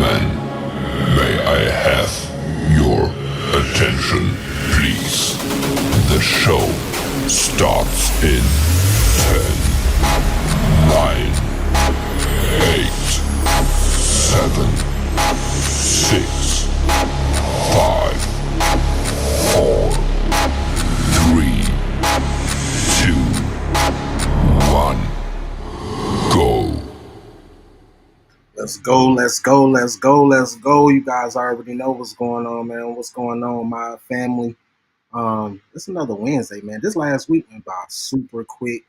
gentlemen, may I have your attention, please? The show starts in 10, 9, 8, 7, 6, 5, 4, 3, 2, 1, go. Let's go, let's go, let's go, let's go. You guys already know what's going on, man. What's going on, my family? It's another Wednesday, man. This last week went by super quick.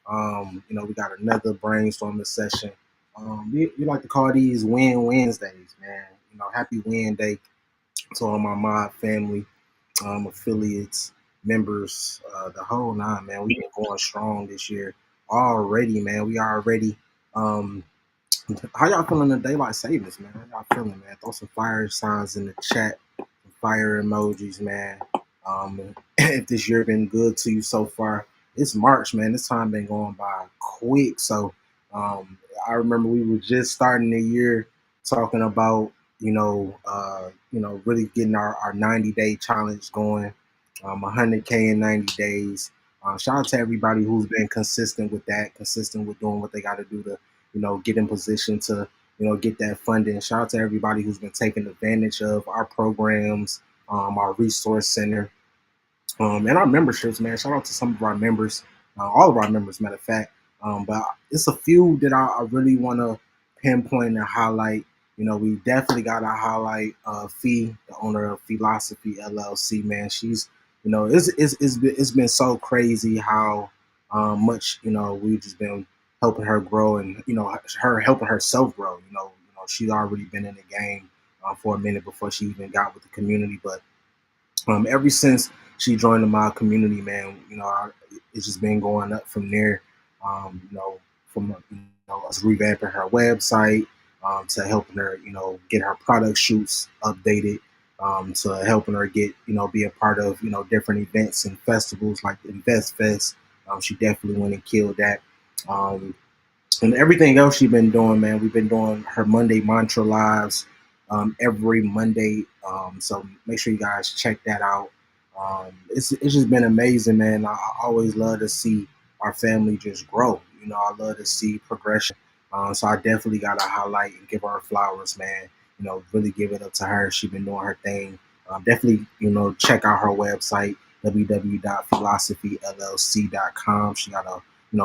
We got another brainstorming session. We like to call these Win Wednesdays, man. Happy Win Day to all my mod family, affiliates, members, the whole nine, man. We've been going strong this year already, man. We already how y'all feeling in daylight savings, man? How y'all feeling, man? Throw some fire signs in the chat, some fire emojis, man. If this year been good to you so far, it's March, man. This time been going by quick. So I remember we were just starting the year talking about, really getting our 90-day challenge going, 100K in 90 days. Shout out to everybody who's been consistent with that, consistent with doing what they got to do to get in position to, get that funding. Shout out to everybody who's been taking advantage of our programs, our resource center, and our memberships, man. Shout out to some of our members, all of our members, matter of fact. But it's a few that I really want to pinpoint and highlight. We definitely got to highlight Fee, the owner of Philosophy LLC, man. She's, it's been so crazy how much, we've just been helping her grow and, her helping herself grow. She's already been in the game for a minute before she even got with the community. But ever since she joined the mod community, man, it's just been going up from there. From us revamping her website, to helping her, get her product shoots updated, to helping her get, be a part of, different events and festivals like the Invest Fest. She definitely went and killed that. And everything else she's been doing, man. We've been doing her Monday Mantra Lives every Monday. So make sure you guys check that out. It's just been amazing, man. I always love to see our family just grow. I love to see progression. So I definitely got to highlight and give her flowers, man. Really give it up to her. She's been doing her thing. Definitely, check out her website, www.philosophyllc.com. She got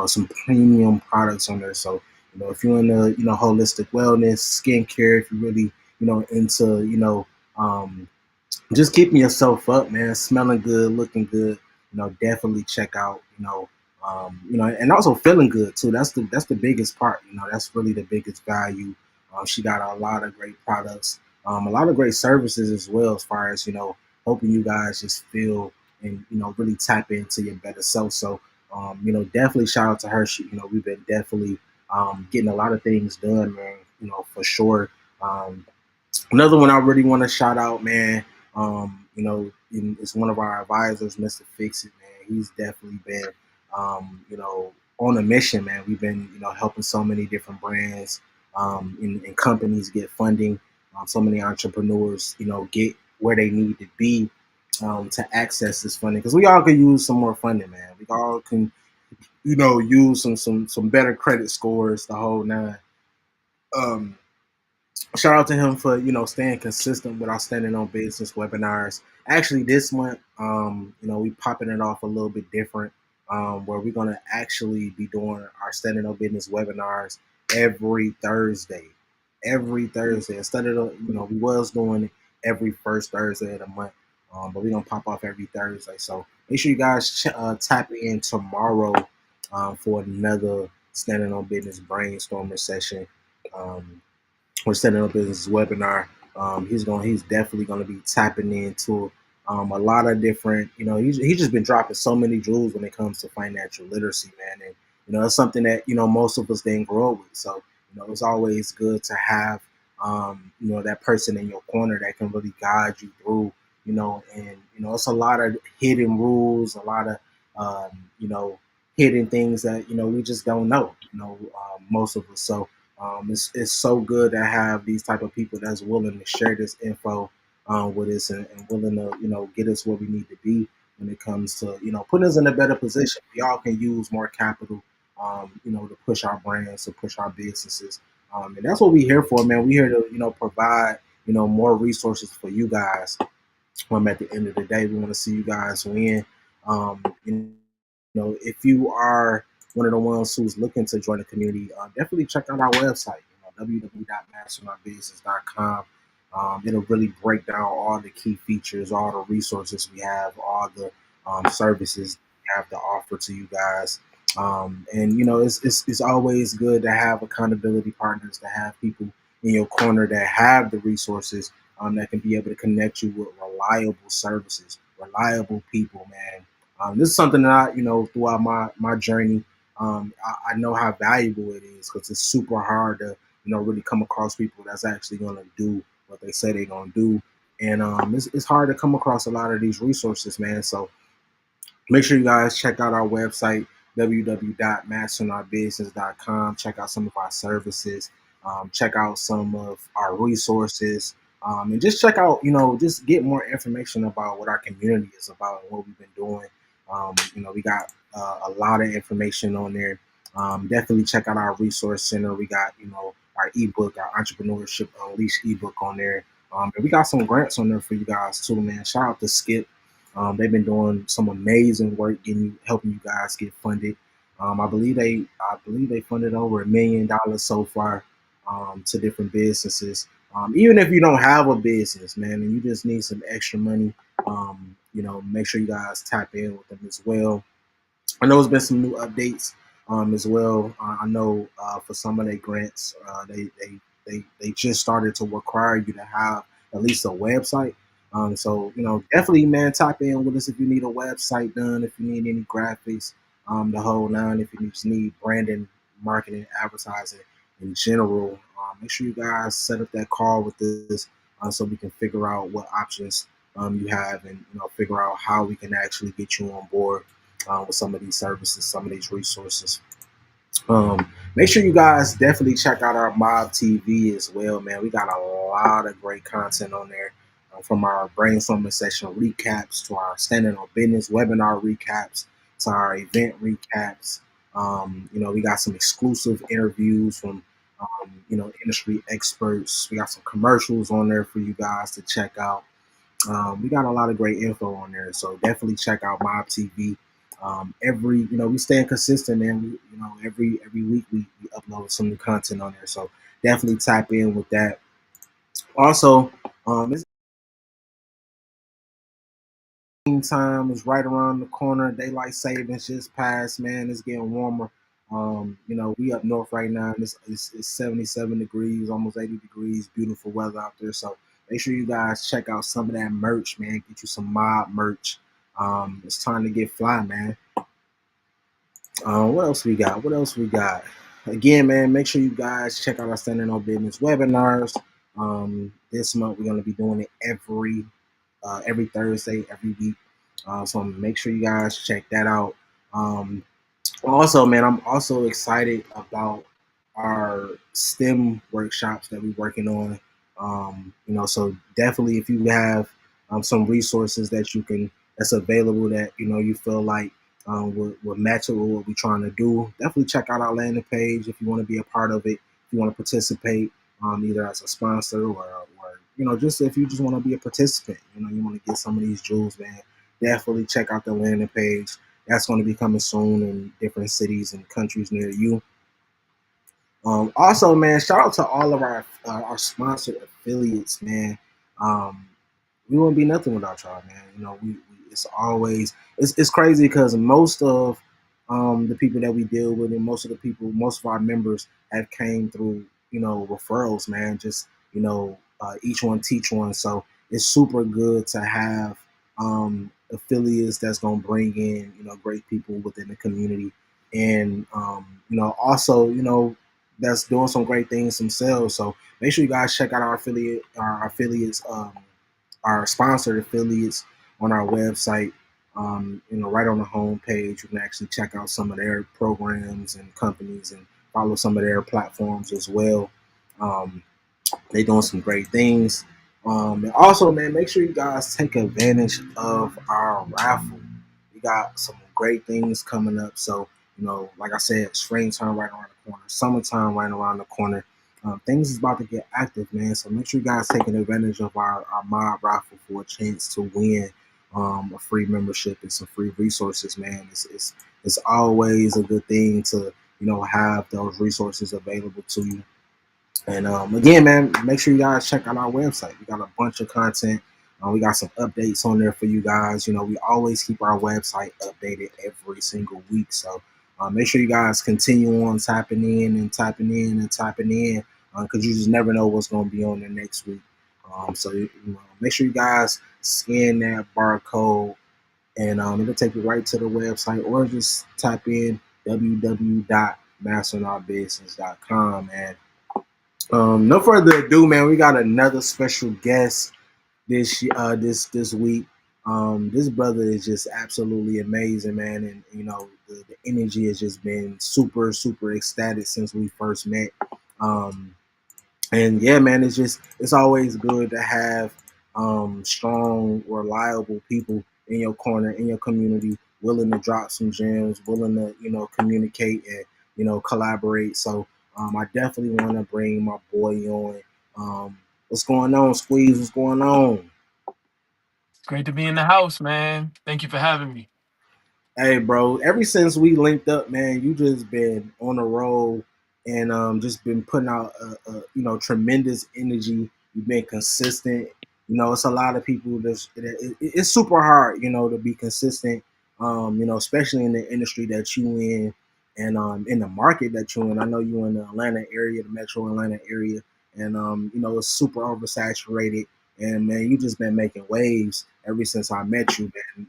some premium products on there. So, if you're into, holistic wellness, skincare, if you're really, into, just keeping yourself up, man, smelling good, looking good, definitely check out, and also feeling good too. That's the biggest part. That's really the biggest value. She got a lot of great products, a lot of great services as well, as far as helping you guys just feel and really tap into your better self. So definitely shout out to her. We've been definitely getting a lot of things done, man. For sure. Another one I really want to shout out, man. It's one of our advisors, Mr. Fix It, man. He's definitely been, on a mission, man. We've been, helping so many different brands and companies get funding. So many entrepreneurs, get where they need to be to access this funding, because we all could use some more funding, man. We all can, use some better credit scores, the whole nine. Um, Shout out to him for staying consistent with our standing on business webinars. Actually, this month, we popping it off a little bit different, where we're gonna actually be doing our standing on business webinars every Thursday. Every Thursday, instead of we was doing it every first Thursday of the month, but we're gonna pop off every Thursday. So make sure you guys tap in tomorrow for another standing on business brainstorming session. We're setting up his webinar. He's definitely gonna be tapping into a lot of different. He's just been dropping so many jewels when it comes to financial literacy, man. And it's something that most of us didn't grow up with. So it's always good to have that person in your corner that can really guide you through. And it's a lot of hidden rules, a lot of hidden things that we just don't know. Most of us. So It's so good to have these type of people that's willing to share this info with us, and willing to get us where we need to be when it comes to putting us in a better position. We all can use more capital, to push our brands, to push our businesses, and that's what we're here for, man. We're here to provide more resources for you guys. At the end of the day, we want to see you guys win. You if you are one of the ones who's looking to join the community, definitely check out our website, www.mastermybusiness.com. It'll really break down all the key features, all the resources we have, all the services we have to offer to you guys. And it's always good to have accountability partners, to have people in your corner that have the resources, that can be able to connect you with reliable services, reliable people, man. This is something that throughout my journey, I know how valuable it is, because it's super hard to really come across people that's actually going to do what they say they're going to do, and it's hard to come across a lot of these resources, man. So make sure you guys check out our website, www.mastermybusiness.com. Check out some of our services. Check out some of our resources. And just check out, just get more information about what our community is about and what we've been doing. We got a lot of information on there. Definitely check out our resource center. We got, our ebook, our Entrepreneurship Unleashed ebook on there. And we got some grants on there for you guys too, man. Shout out to Skip. They've been doing some amazing work helping you guys get funded. I believe they funded over $1 million so far, to different businesses. Even if you don't have a business, man, and you just need some extra money, make sure you guys tap in with them as well. I know there's been some new updates as well. I know for some of their grants, they just started to require you to have at least a website. So definitely, man, tap in with us if you need a website done, if you need any graphics, the whole nine. If you just need branding, marketing, advertising in general, make sure you guys set up that call with us, so we can figure out what options you have, and figure out how we can actually get you on board with some of these services, some of these resources. Make sure you guys definitely check out our M.O.B TV as well, man. We got a lot of great content on there, from our brainstorming session recaps to our standing on business webinar recaps to our event recaps. We got some exclusive interviews from industry experts. We got some commercials on there for you guys to check out. We got a lot of great info on there, so definitely check out M.O.B TV. We staying consistent, man. Every week we upload some new content on there, so definitely tap in with that. Also, it's time is right around the corner. Daylight savings just passed, man. It's getting warmer. We up north right now, and it's 77 degrees, almost 80 degrees. Beautiful weather out there. So make sure you guys check out some of that merch, man. Get you some M.O.B merch. It's time to get fly, man. What else we got? What else we got? Again, man, make sure you guys check out our Standing on Business webinars. This month we're going to be doing it every Thursday, every week. So make sure you guys check that out. Also, man, I'm also excited about our STEM workshops that we're working on. So definitely, if you have some resources that's available, that you feel like will match it with what we're trying to do, definitely check out our landing page if you want to be a part of it. If you want to participate, either as a sponsor or just if you just want to be a participant, you want to get some of these jewels, man. Definitely check out the landing page. That's going to be coming soon in different cities and countries near you. Also, man, shout out to all of our sponsored affiliates, man. We wouldn't be nothing without y'all, man. It's always it's crazy, because most of the people that we deal with, and most of our members have came through referrals, man. Just each one teach one. So it's super good to have affiliates that's gonna bring in great people within the community, and also that's doing some great things themselves. So make sure you guys check out our affiliates, our sponsored affiliates on our website. Right on the home page, you can actually check out some of their programs and companies, and follow some of their platforms as well. Um, they doing some great things. And also, man, make sure you guys take advantage of our raffle. We got some great things coming up. So, like I said, springtime right around the corner, summertime right around the corner. Things is about to get active, man. So make sure you guys taking advantage of our mob raffle for a chance to win a free membership and some free resources, man. It's always a good thing to have those resources available to you. And again, man, make sure you guys check out our website. We got a bunch of content. We got some updates on there for you guys. We always keep our website updated every single week. So make sure you guys continue on typing in and typing in and typing in because you just never know what's going to be on there next week. So make sure you guys scan that barcode and it'll take you right to the website or just type in www.masteringourbusiness.com and no further ado, man. We got another special guest this week. This brother is just absolutely amazing, man, and the energy has just been super ecstatic since we first met. Um, and yeah, man, it's always good to have strong, reliable people in your corner, in your community, willing to drop some gems, willing to communicate and collaborate. So I definitely want to bring my boy on. What's going on, Squeeze? What's going on? Great to be in the house, man. Thank you for having me. Hey, bro. Ever since we linked up, man, you just been on a roll and just been putting out tremendous energy. You've been consistent. It's a lot of people it's super hard, to be consistent. Especially in the industry that you in and in the market that you in. I know you in the Atlanta area, the Metro Atlanta area, and it's super oversaturated. And man, you just been making waves ever since I met you, man.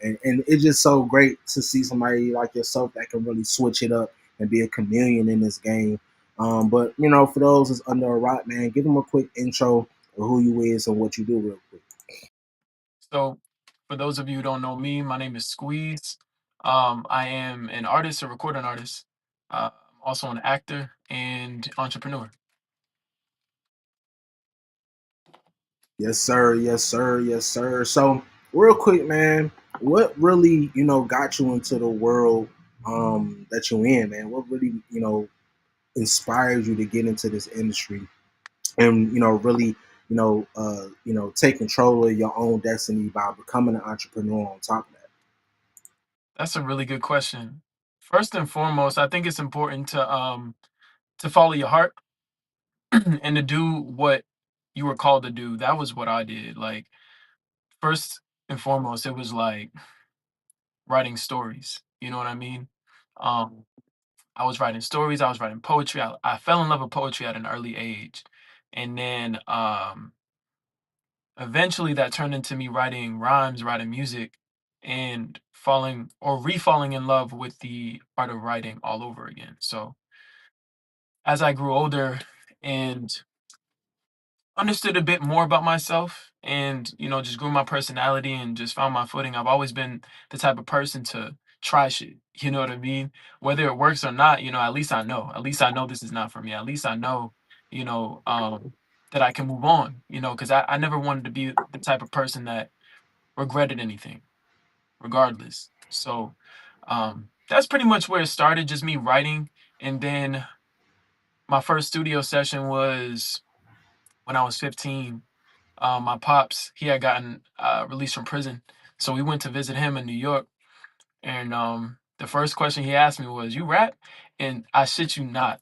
And it's just so great to see somebody like yourself that can really switch it up and be a chameleon in this game. But for those that's under a rock, man, give them a quick intro of who you is and what you do, real quick. So, for those of you who don't know me, my name is Squeeze. I am an artist, a recording artist. I'm also an actor and entrepreneur. Yes, sir. Yes, sir. Yes, sir. So, real quick, man, what really got you into the world that you're in, man? What really inspired you to get into this industry and really take control of your own destiny by becoming an entrepreneur on top of that? That's a really good question. First and foremost, I think it's important to follow your heart and to do what you were called to do. That was what I did. Like first and foremost, it was like writing stories. You know what I mean? Um, I was writing stories, I was writing poetry. I fell in love with poetry at an early age. And then eventually that turned into me writing rhymes, writing music, and falling or re-falling in love with the art of writing all over again. So as I grew older and understood a bit more about myself and just grew my personality and just found my footing, I've always been the type of person to try shit. You know what I mean? Whether it works or not, at least I know this is not for me. At least I know you know um that I can move on, because I never wanted to be the type of person that regretted anything regardless. So that's pretty much where it started, just me writing. And then my first studio session was when I was 15. My pops, he had gotten released from prison, so we went to visit him in New York. And the first question he asked me was, "You rap?" And I shit you not,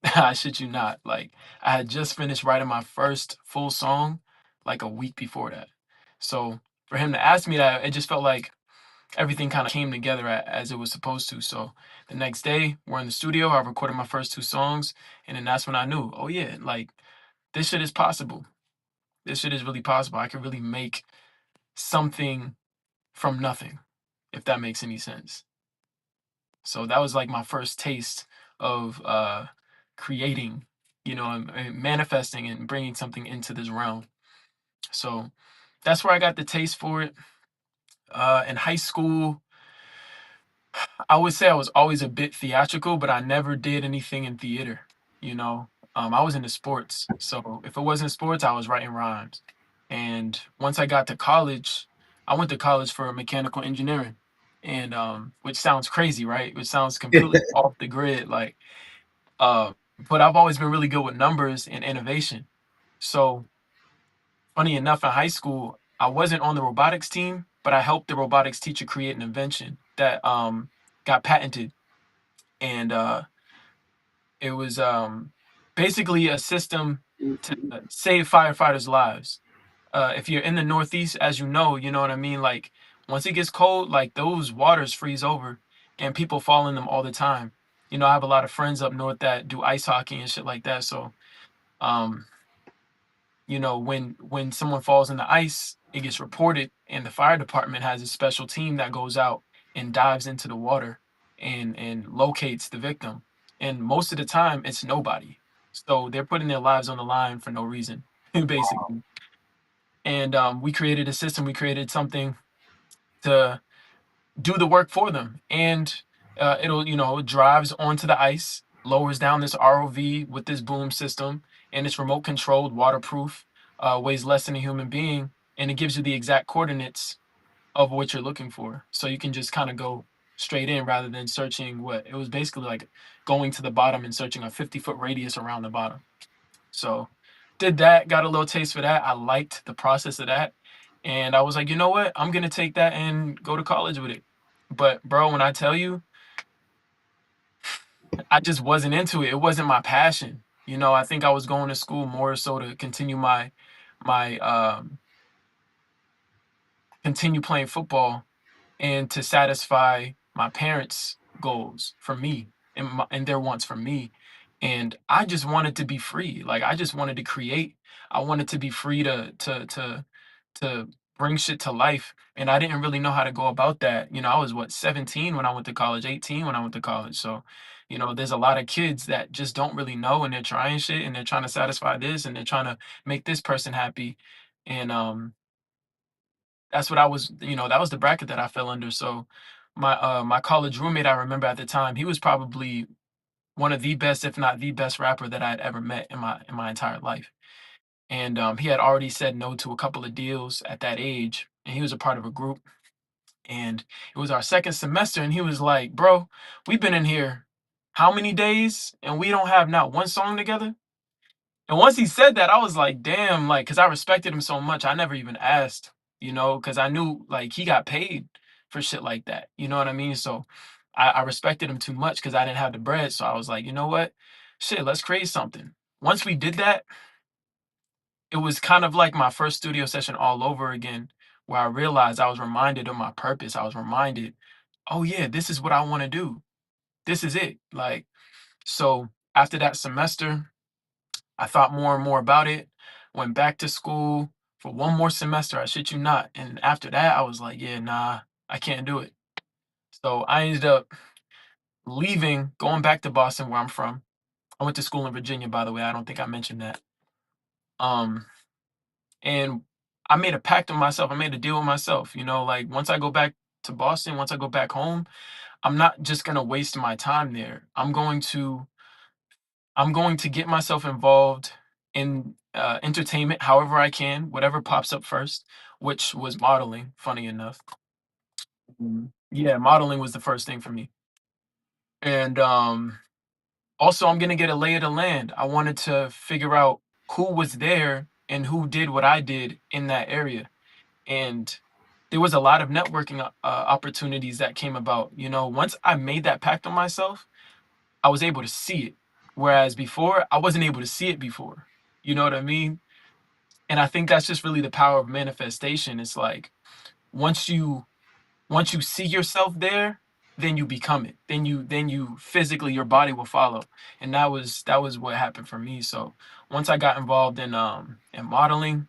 I shit you not. Like I had just finished writing my first full song, like a week before that. So for him to ask me that, it just felt like everything kind of came together as it was supposed to. So the next day, we're in the studio. I recorded my first two songs, and then that's when I knew, oh yeah, like this shit is possible. This shit is really possible. I could really make something from nothing, if that makes any sense. So that was like my first taste of creating, and manifesting and bringing something into this realm. So that's where I got the taste for it. In high school, I would say I was always a bit theatrical, but I never did anything in theater, you know? I was into sports, so if it wasn't sports, I was writing rhymes. And once I got to college, I went to college for mechanical engineering, and which sounds crazy, right? Which sounds completely off the grid, like, uh, but I've always been really good with numbers and innovation. So funny enough, in high school, I wasn't on the robotics team, but I helped the robotics teacher create an invention that got patented, and it was basically a system to save firefighters' lives. If you're in the Northeast, as you know what I mean. Like once it gets cold, like those waters freeze over, and people fall in them all the time. I have a lot of friends up north that do ice hockey and shit like that. So um, when someone falls in the ice, it gets reported, and the fire department has a special team that goes out and dives into the water and locates the victim. And most of the time, it's nobody. So they're putting their lives on the line for no reason, basically. And we created a system. We created something to do the work for them, and it drives onto the ice, lowers down this ROV with this boom system, and it's remote controlled, waterproof, weighs less than a human being, and it gives you the exact coordinates of what you're looking for, so you can just kind of go straight in rather than searching. What it was basically like going to the bottom and searching a 50-foot radius around the bottom. So did that, got a little taste for that. I liked the process of that. And I was like, you know what? I'm gonna take that and go to college with it. But bro, when I tell you, I just wasn't into it. It wasn't my passion. I think I was going to school more so to continue my continue playing football and to satisfy my parents' goals for me and their wants for me. And I just wanted to be free. Like I just wanted to create. I wanted to be free to bring shit to life. And I didn't really know how to go about that. I was what 17 when I went to college, 18 when I went to college. So, there's a lot of kids that just don't really know and they're trying shit and they're trying to satisfy this and they're trying to make this person happy. And that's what I was, that was the bracket that I fell under. So my college roommate, I remember at the time, he was probably one of the best, if not the best rapper that I had ever met in my entire life. And he had already said no to a couple of deals at that age, and he was a part of a group. And it was our second semester, and he was like, "Bro, we've been in here how many days, and we don't have not one song together?" And once he said that, I was like, damn, like, because I respected him so much, I never even asked, because I knew, like, he got paid for shit like that. You know what I mean? So I respected him too much because I didn't have the bread. So I was like, you know what? Shit, let's create something. Once we did that, it was kind of like my first studio session all over again, where I realized I was reminded of my purpose. I was reminded, oh, yeah, this is what I want to do. This is it. Like, so after that semester, I thought more and more about it, went back to school for one more semester, I shit you not. And after that, I was like, yeah, nah, I can't do it. So I ended up leaving, going back to Boston, where I'm from. I went to school in Virginia, by the way. I don't think I mentioned that. Um, and I made a pact with myself. I made a deal with myself. Like once I go back to Boston, once I go back home, I'm not just gonna waste my time there. I'm going to get myself involved in entertainment however I can, whatever pops up first, which was modeling, funny enough. Yeah, modeling was the first thing for me. And also, I'm going to get a lay of the land. I wanted to figure out who was there and who did what I did in that area. And there was a lot of networking opportunities that came about. Once I made that pact on myself, I was able to see it. Whereas before, I wasn't able to see it before. You know what I mean? And I think that's just really the power of manifestation. It's like once you once you see yourself there, then you become it. Then you physically your body will follow. And that was what happened for me. So once I got involved in modeling,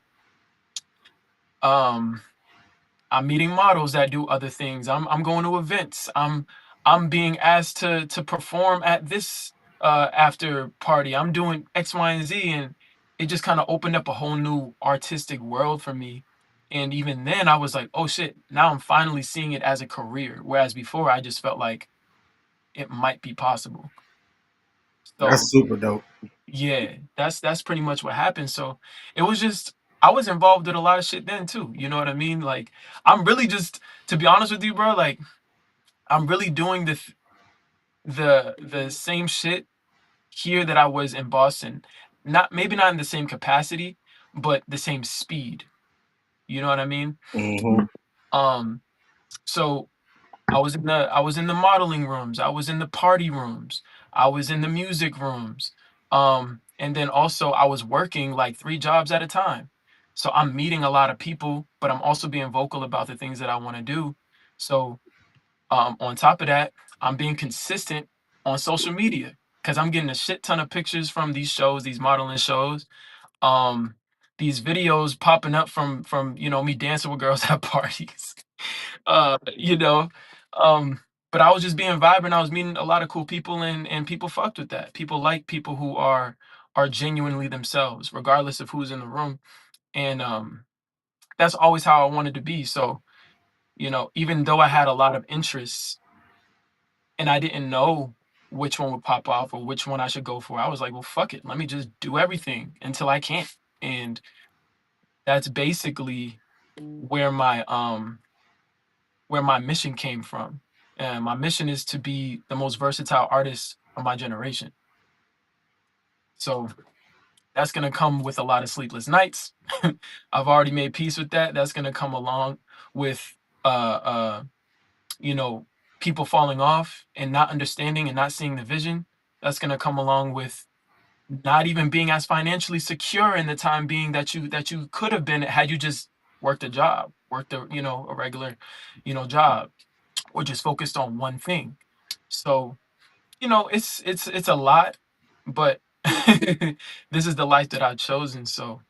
um I'm meeting models that do other things. I'm going to events. I'm being asked to perform at this after party. I'm doing X, Y, and Z, and it just kind of opened up a whole new artistic world for me. And even then I was like, oh shit, now I'm finally seeing it as a career. Whereas before I just felt like it might be possible. So That's super dope. yeah, that's pretty much what happened. So it was just I was involved with a lot of shit then too. You know what I mean? Like I'm really just to be honest with you, bro, like I'm really doing the same shit here that I was in Boston. Not maybe not in the same capacity, but the same speed. You know what I mean? Hmm. Um so I was in the modeling rooms, I was in the party rooms, I was in the music rooms. And then also I was working like 3 jobs at a time. So I'm meeting a lot of people, but I'm also being vocal about the things that I want to do. So on top of that, I'm being consistent on social media because I'm getting a shit ton of pictures from these shows, these modeling shows. Um, these videos popping up from me dancing with girls at parties. You know, but I was just being vibrant. I was meeting a lot of cool people, and people fucked with that. People like people who are genuinely themselves, regardless of who's in the room. And that's always how I wanted to be. So even though I had a lot of interests and I didn't know which one would pop off or which one I should go for, I was like, well, fuck it. Let me just do everything until I can't. And that's basically where my mission came from. And my mission is to be the most versatile artist of my generation. So that's gonna come with a lot of sleepless nights. I've already made peace with that. That's gonna come along with uh uh you know people falling off and not understanding and not seeing the vision. That's gonna come along with not even being as financially secure in the time being that you could have been had you just worked a job, worked a regular, job, or just focused on one thing. So, it's a lot, but this is the life that I've chosen. So,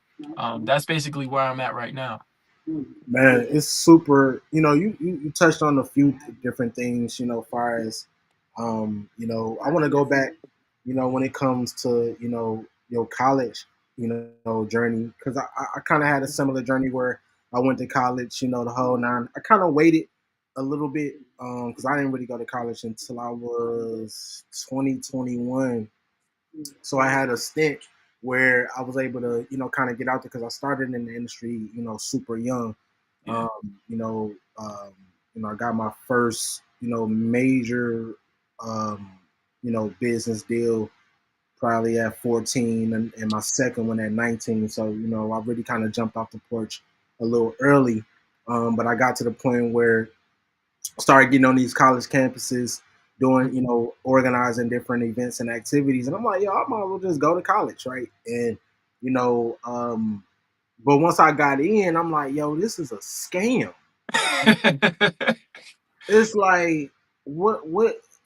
that's basically where I'm at right now. Man, it's super. You touched on a few different things. Far as, I want to go back. When it comes to your college, journey, because I kind of had a similar journey where I went to college. The whole nine. I kind of waited a little bit because I didn't really go to college until I was 2021. So I had a stint where I was able to, kind of get out there because I started in the industry, super young. Yeah. You know, I got my first, major, um, business deal probably at 14, and my second one at 19. So, I really kind of jumped off the porch a little early. But I got to the point where started getting on these college campuses, doing, organizing different events and activities. And I'm like, yo, I might as well just go to college, right? And, you know, um, but once I got in, I'm like, yo, this is a scam. It's like, what,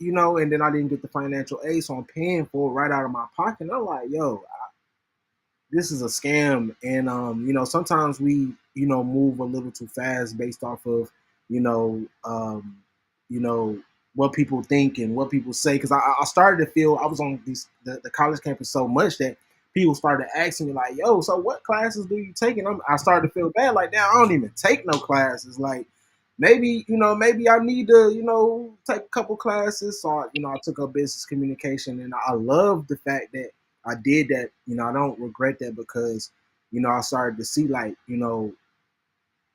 and then I didn't get the financial aid, so I'm paying for it right out of my pocket. And I'm like, yo, this is a scam. And sometimes we move a little too fast based off of you know you know what people think and what people say, because I started to feel I was on the college campus so much that people started asking me like, yo, so what classes do you take? And I started to feel bad, like, now I don't even take no classes. Like, maybe I need to take a couple classes. So I took up business communication, and I love the fact that I did that. I don't regret that, because I started to see, like,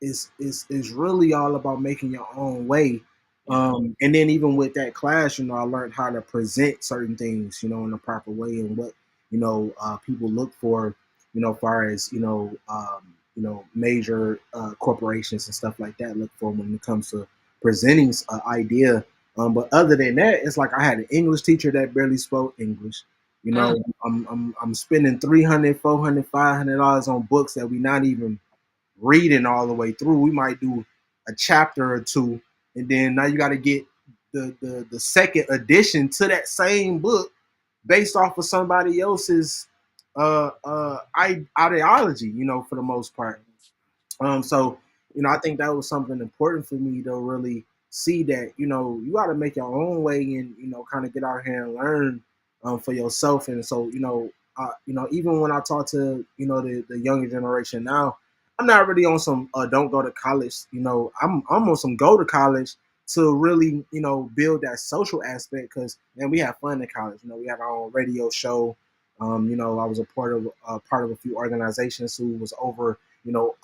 it's really all about making your own way. Yeah. And then even with that class, I learned how to present certain things, in a proper way, and what people look for, far as major corporations and stuff like that look for when it comes to presenting an idea. But other than that, it's like I had an English teacher that barely spoke English. Mm. I'm spending 300, 400, $500 on books that we not even reading all the way through. We might do a chapter or two, and then now you got to get the second edition to that same book based off of somebody else's ideology. For the most part. So, I think that was something important for me to really see, that, you got to make your own way, and, kind of get out here and learn for yourself. And so, even when I talk to, the younger generation now, I'm not really on some don't go to college. You know, I'm on some go to college to really, you know, build that social aspect because man, we have fun in college. You know, we have our own radio show. You know, I was a part of a few organizations who was over, you know,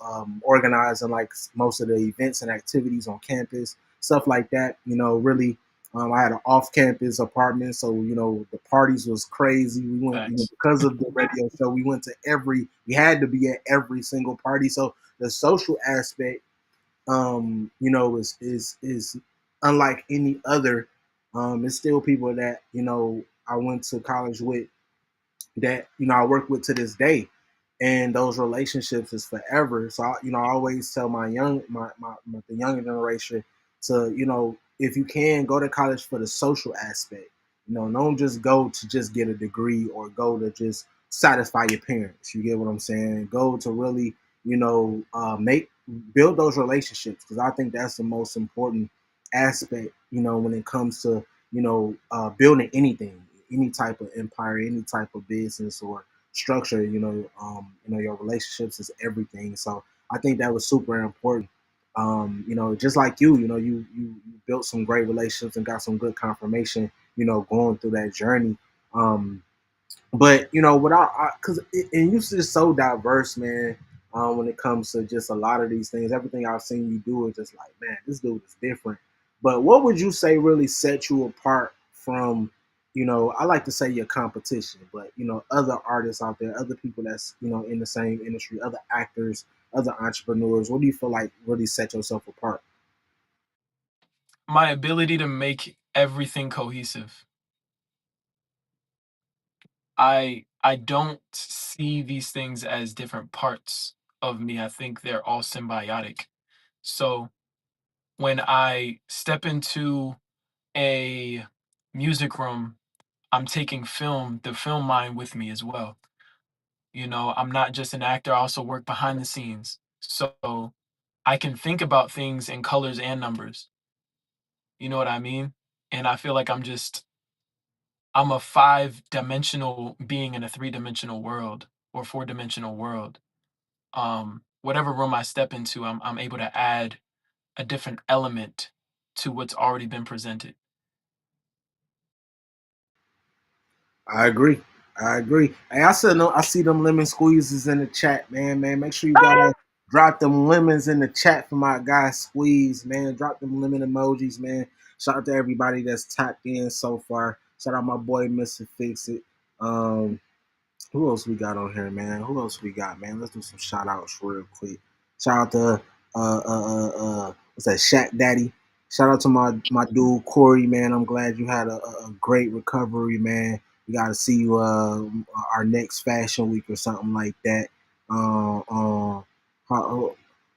organizing like most of the events and activities on campus, stuff like that. You know, really, I had an off-campus apartment, so you know the parties was crazy. We went, you know, Facts. because of the radio show. We went to every. We had to be at every single party. So the social aspect, you know, is unlike any other. It's still people that you know I went to college with that you know I work with to this day, and those relationships is forever. So you know I always tell my the younger generation to you know if you can go to college for the social aspect. You know, don't just go to just get a degree or go to just satisfy your parents. You get what I'm saying? Go to really you know make build those relationships because I think that's the most important aspect. You know when it comes to you know building anything any type of empire, any type of business or structure, you know, your relationships is everything. So I think that was super important. You know, just like you know, you built some great relationships and got some good confirmation, you know, going through that journey. Um, but you know, without because and you're just so diverse, man. When it comes to just a lot of these things, everything I've seen you do is just like, man, this dude is different. But what would you say really set you apart from, you know, I like to say your competition, but you know, other artists out there, other people that's you know in the same industry, other actors, other entrepreneurs. What do you feel like really set yourself apart? My ability to make everything cohesive. I don't see these things as different parts of me. I think they're all symbiotic. So when I step into a music room, I'm taking the film mind with me as well. You know, I'm not just an actor, I also work behind the scenes. So I can think about things in colors and numbers. You know what I mean? And I feel like I'm a five-dimensional being in a three-dimensional world or four-dimensional world. Whatever room I step into, I'm able to add a different element to what's already been presented. I agree. I agree. Hey, I said no. I see them lemon squeezes in the chat, man. Man, make sure you guys drop them lemons in the chat for my guy Squeeze, man. Drop them lemon emojis, man. Shout out to everybody that's tapped in so far. Shout out my boy Mr. Fix It. Um, who else we got on here, man? Who else we got, man? Let's do some shout outs real quick. Shout out to what's that, Shaq Daddy. Shout out to my dude Corey, man. I'm glad you had a great recovery, man. We got to see you our next fashion week or something like that.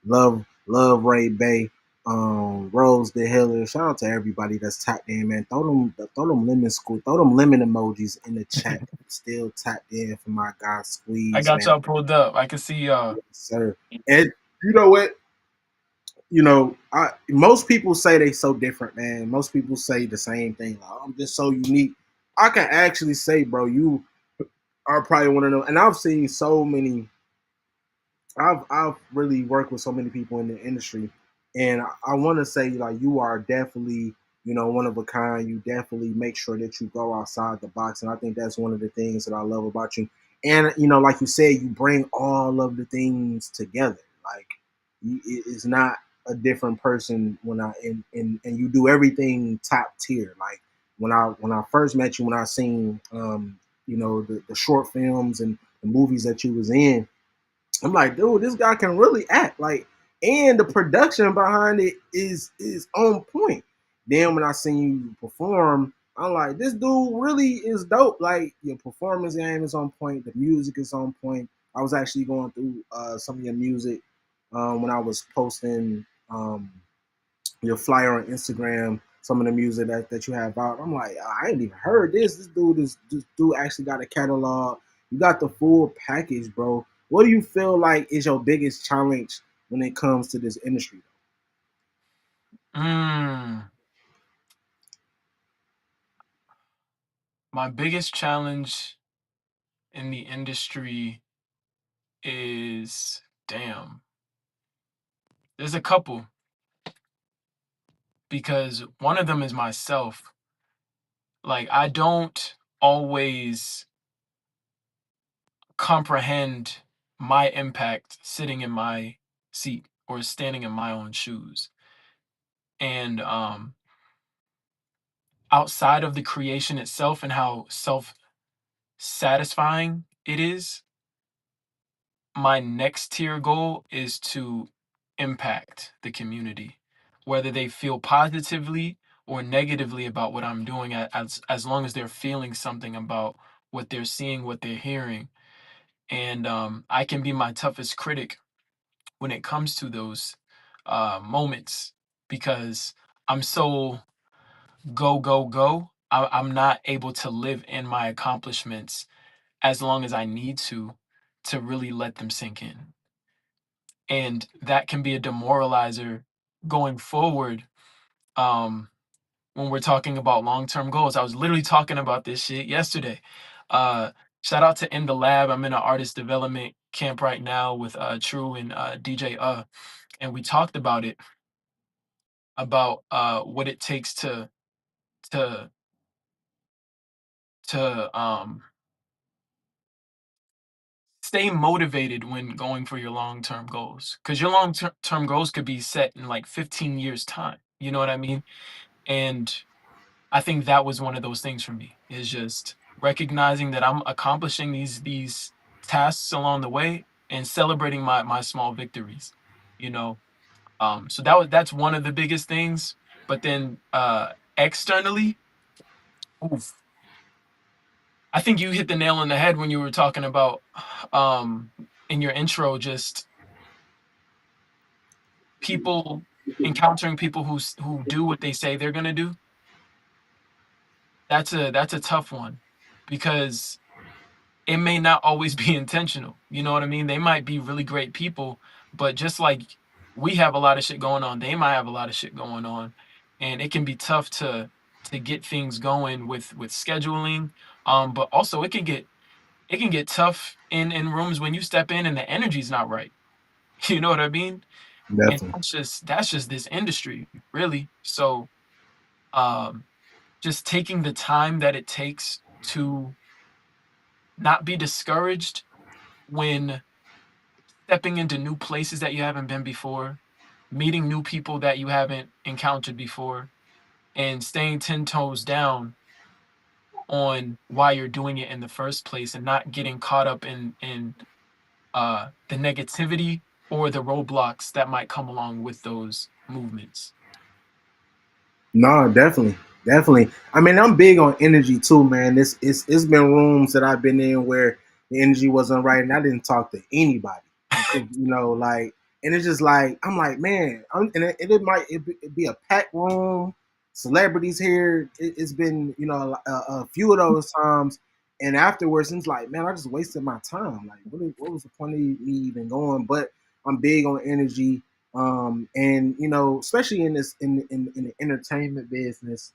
Love Ray Bay, Rose the Healer. Shout out to everybody that's tapped in, man. Throw them lemon emojis in the chat. Still tapped in for my guy I Squeeze, got man. y'all pulled up. I can see y'all. Yes, sir. And you know what? You know, most people say they so different, man. Most people say the same thing. Like, I'm just so unique. I can actually say, bro, you are probably one of them. And I've seen so many I've really worked with so many people in the industry, and I want to say like you are definitely you know one of a kind. You definitely make sure that you go outside the box, and I think that's one of the things that I love about you. And you know, like you said, you bring all of the things together. Like it's not a different person when and you do everything top tier. Like when I first met you, when I seen you know the short films and the movies that you was in, I'm like, dude, this guy can really act. Like, and the production behind it is on point. Then when I seen you perform, I'm like, this dude really is dope. Like your performance game is on point, the music is on point. I was actually going through some of your music when I was posting your flyer on Instagram, some of the music that you have out. I'm like, I ain't even heard this. This dude actually got a catalog. You got the full package, bro. What do you feel like is your biggest challenge when it comes to this industry? Mm, my biggest challenge in the industry is damn. There's a couple, because one of them is myself. Like, I don't always comprehend my impact sitting in my seat or standing in my own shoes. And outside of the creation itself and how self satisfying it is, my next tier goal is to impact the community, whether they feel positively or negatively about what I'm doing, as long as they're feeling something about what they're seeing, what they're hearing. And I can be my toughest critic when it comes to those moments, because I'm so go, go, go. I'm not able to live in my accomplishments as long as I need to really let them sink in. And that can be a demoralizer going forward. When we're talking about long-term goals, I was literally talking about this shit yesterday. uh Shout out to In the Lab. I'm in an artist development camp right now with True and DJ and we talked about it, about what it takes to to stay motivated when going for your long-term goals, because your long-term goals could be set in like 15 years time, you know what I mean? And I think that was one of those things for me, is just recognizing that I'm accomplishing these tasks along the way and celebrating my small victories, you know. So that's one of the biggest things. But then externally, oof, I think you hit the nail on the head when you were talking about um in your intro, just people, encountering people who do what they say they're gonna do. That's a tough one, because it may not always be intentional. You know what I mean? They might be really great people, but just like we have a lot of shit going on, they might have a lot of shit going on, and it can be tough to get things going with scheduling. But also it can get tough in rooms when you step in and the energy's not right. You know what I mean? And Definitely. that's just this industry, really. So um just taking the time that it takes to not be discouraged when stepping into new places that you haven't been before, meeting new people that you haven't encountered before, and staying 10 toes down on why you're doing it in the first place, and not getting caught up in the negativity or the roadblocks that might come along with those movements. No, definitely, definitely. I mean, I'm big on energy too, man. It's been rooms that I've been in where the energy wasn't right, and I didn't talk to anybody. Like, and it's just like I'm like, man, it might it be a packed room, celebrities here. It's been a few of those times, and afterwards, it's like, man, I just wasted my time. Like, what was the point of me even going? But I'm big on energy, and especially in this in the entertainment business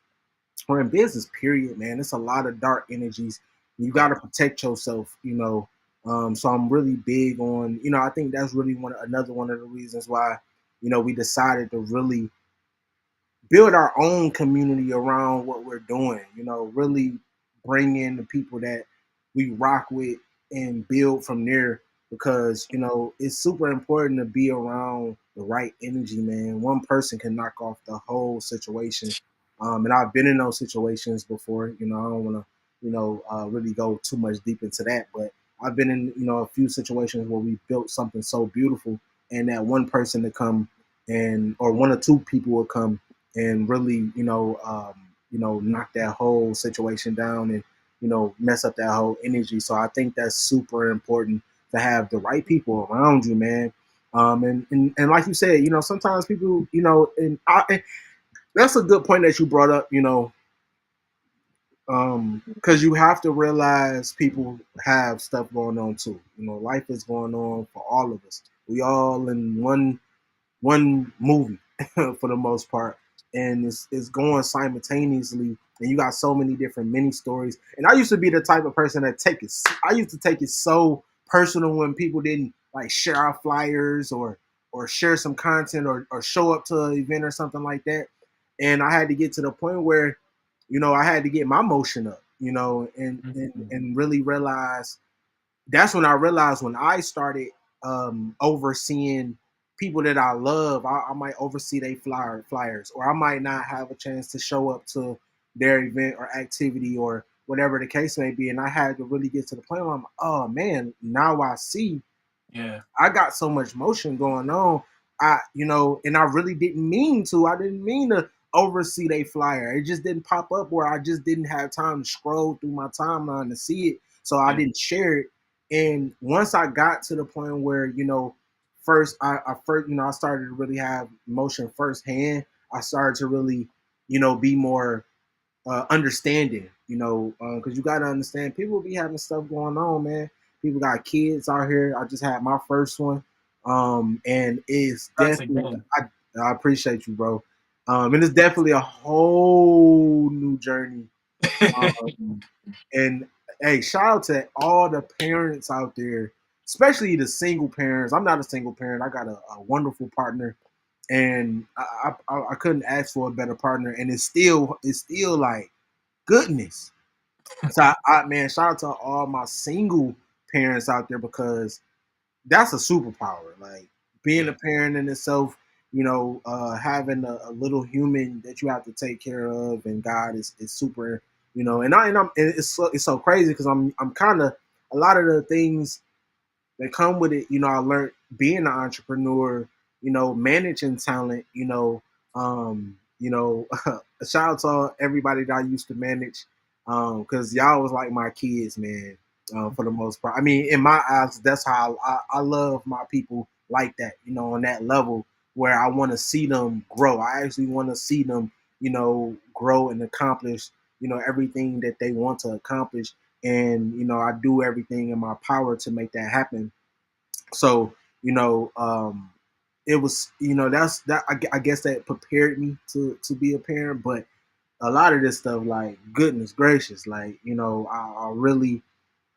or in business period, man, it's a lot of dark energies. You got to protect yourself, so I'm really big on, I think that's really another one of the reasons why we decided to really build our own community around what we're doing, really bring in the people that we rock with and build from there, because, it's super important to be around the right energy, man. One person can knock off the whole situation. And I've been in those situations before, I don't want to, really go too much deep into that, but I've been in, a few situations where we built something so beautiful, and that one person to come and, or one or two people will come and really, knock that whole situation down and, mess up that whole energy. So I think that's super important to have the right people around you, man. And like you said, sometimes people, and that's a good point that you brought up, because you have to realize people have stuff going on too. Life is going on for all of us. We all in one movie for the most part, and it's going simultaneously, and you got so many different mini stories. And I used to be the type of person that take it. I used to take it so personal when people didn't like share our flyers, or share some content or show up to an event or something like that. And I had to get to the point where, I had to get my motion up, and really realize that's when I realized when I started overseeing people that I love, I might oversee their flyers, or I might not have a chance to show up to their event or activity or whatever the case may be. And I had to really get to the point where I'm, oh man, now I see Yeah. I got so much motion going on. And I really didn't mean to. I didn't mean to oversee they flyer. It just didn't pop up where I just didn't have time to scroll through my timeline to see it. So I Yeah. didn't share it. And once I got to the point where, first I started to really have motion firsthand. I started to really, be more understanding, because you got to understand people be having stuff going on, man. People got kids out here. I just had my first one, and it's Congrats definitely again. I appreciate you, bro. And it's definitely a whole new journey. Um, and hey, shout out to all the parents out there, especially the single parents. I'm not a single parent. I got a wonderful partner, and I couldn't ask for a better partner. And it's still like goodness. So man, shout out to all my single parents out there because that's a superpower. Like being a Yeah. parent in itself, having a little human that you have to take care of, and God is super. And it's so crazy because I'm kind of a lot of the things that come with it. I learned being an entrepreneur, managing talent, shout out to everybody that I used to manage, because y'all was like my kids, man, for the most part. I mean, in my eyes, that's how I love my people like that, on that level where I want to see them grow. I actually want to see them, grow and accomplish, everything that they want to accomplish. And, I do everything in my power to make that happen. So, it was, that's that. I guess that prepared me to be a parent. But a lot of this stuff, like goodness gracious, like I really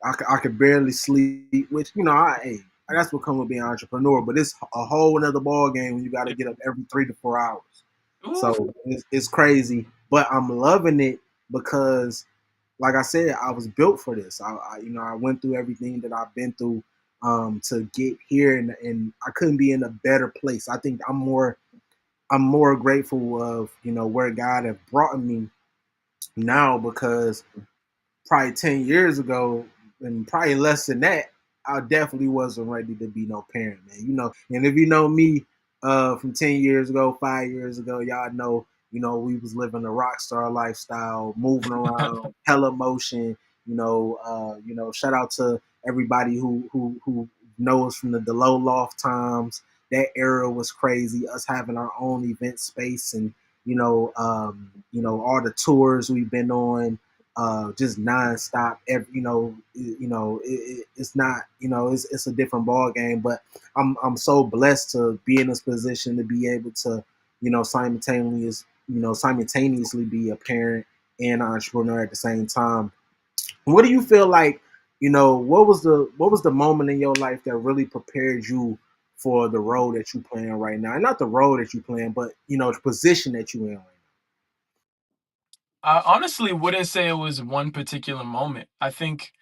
I could barely sleep. Which hey, that's what comes with being an entrepreneur. But it's a whole another ball game when you got to get up every 3 to 4 hours. Ooh. So it's crazy, but I'm loving it because like I said, I was built for this. I went through everything that I've been through to get here, and I couldn't be in a better place. I think I'm more grateful of where God have brought me now because probably 10 years ago, and probably less than that, I definitely wasn't ready to be no parent, man. And if you know me from 10 years ago, 5 years ago, y'all know, we was living a rock star lifestyle, moving around, hella motion, shout out to everybody who knows from the low loft times. That era was crazy. Us having our own event space and all the tours we've been on, just nonstop. It's not, it's a different ball game. But I'm so blessed to be in this position to be able to, simultaneously be a parent and an entrepreneur at the same time. What do you feel like? What was the moment in your life that really prepared you for the role that you playing right now? And not the role that you playing, but the position that you in right I honestly wouldn't say it was one particular moment. I think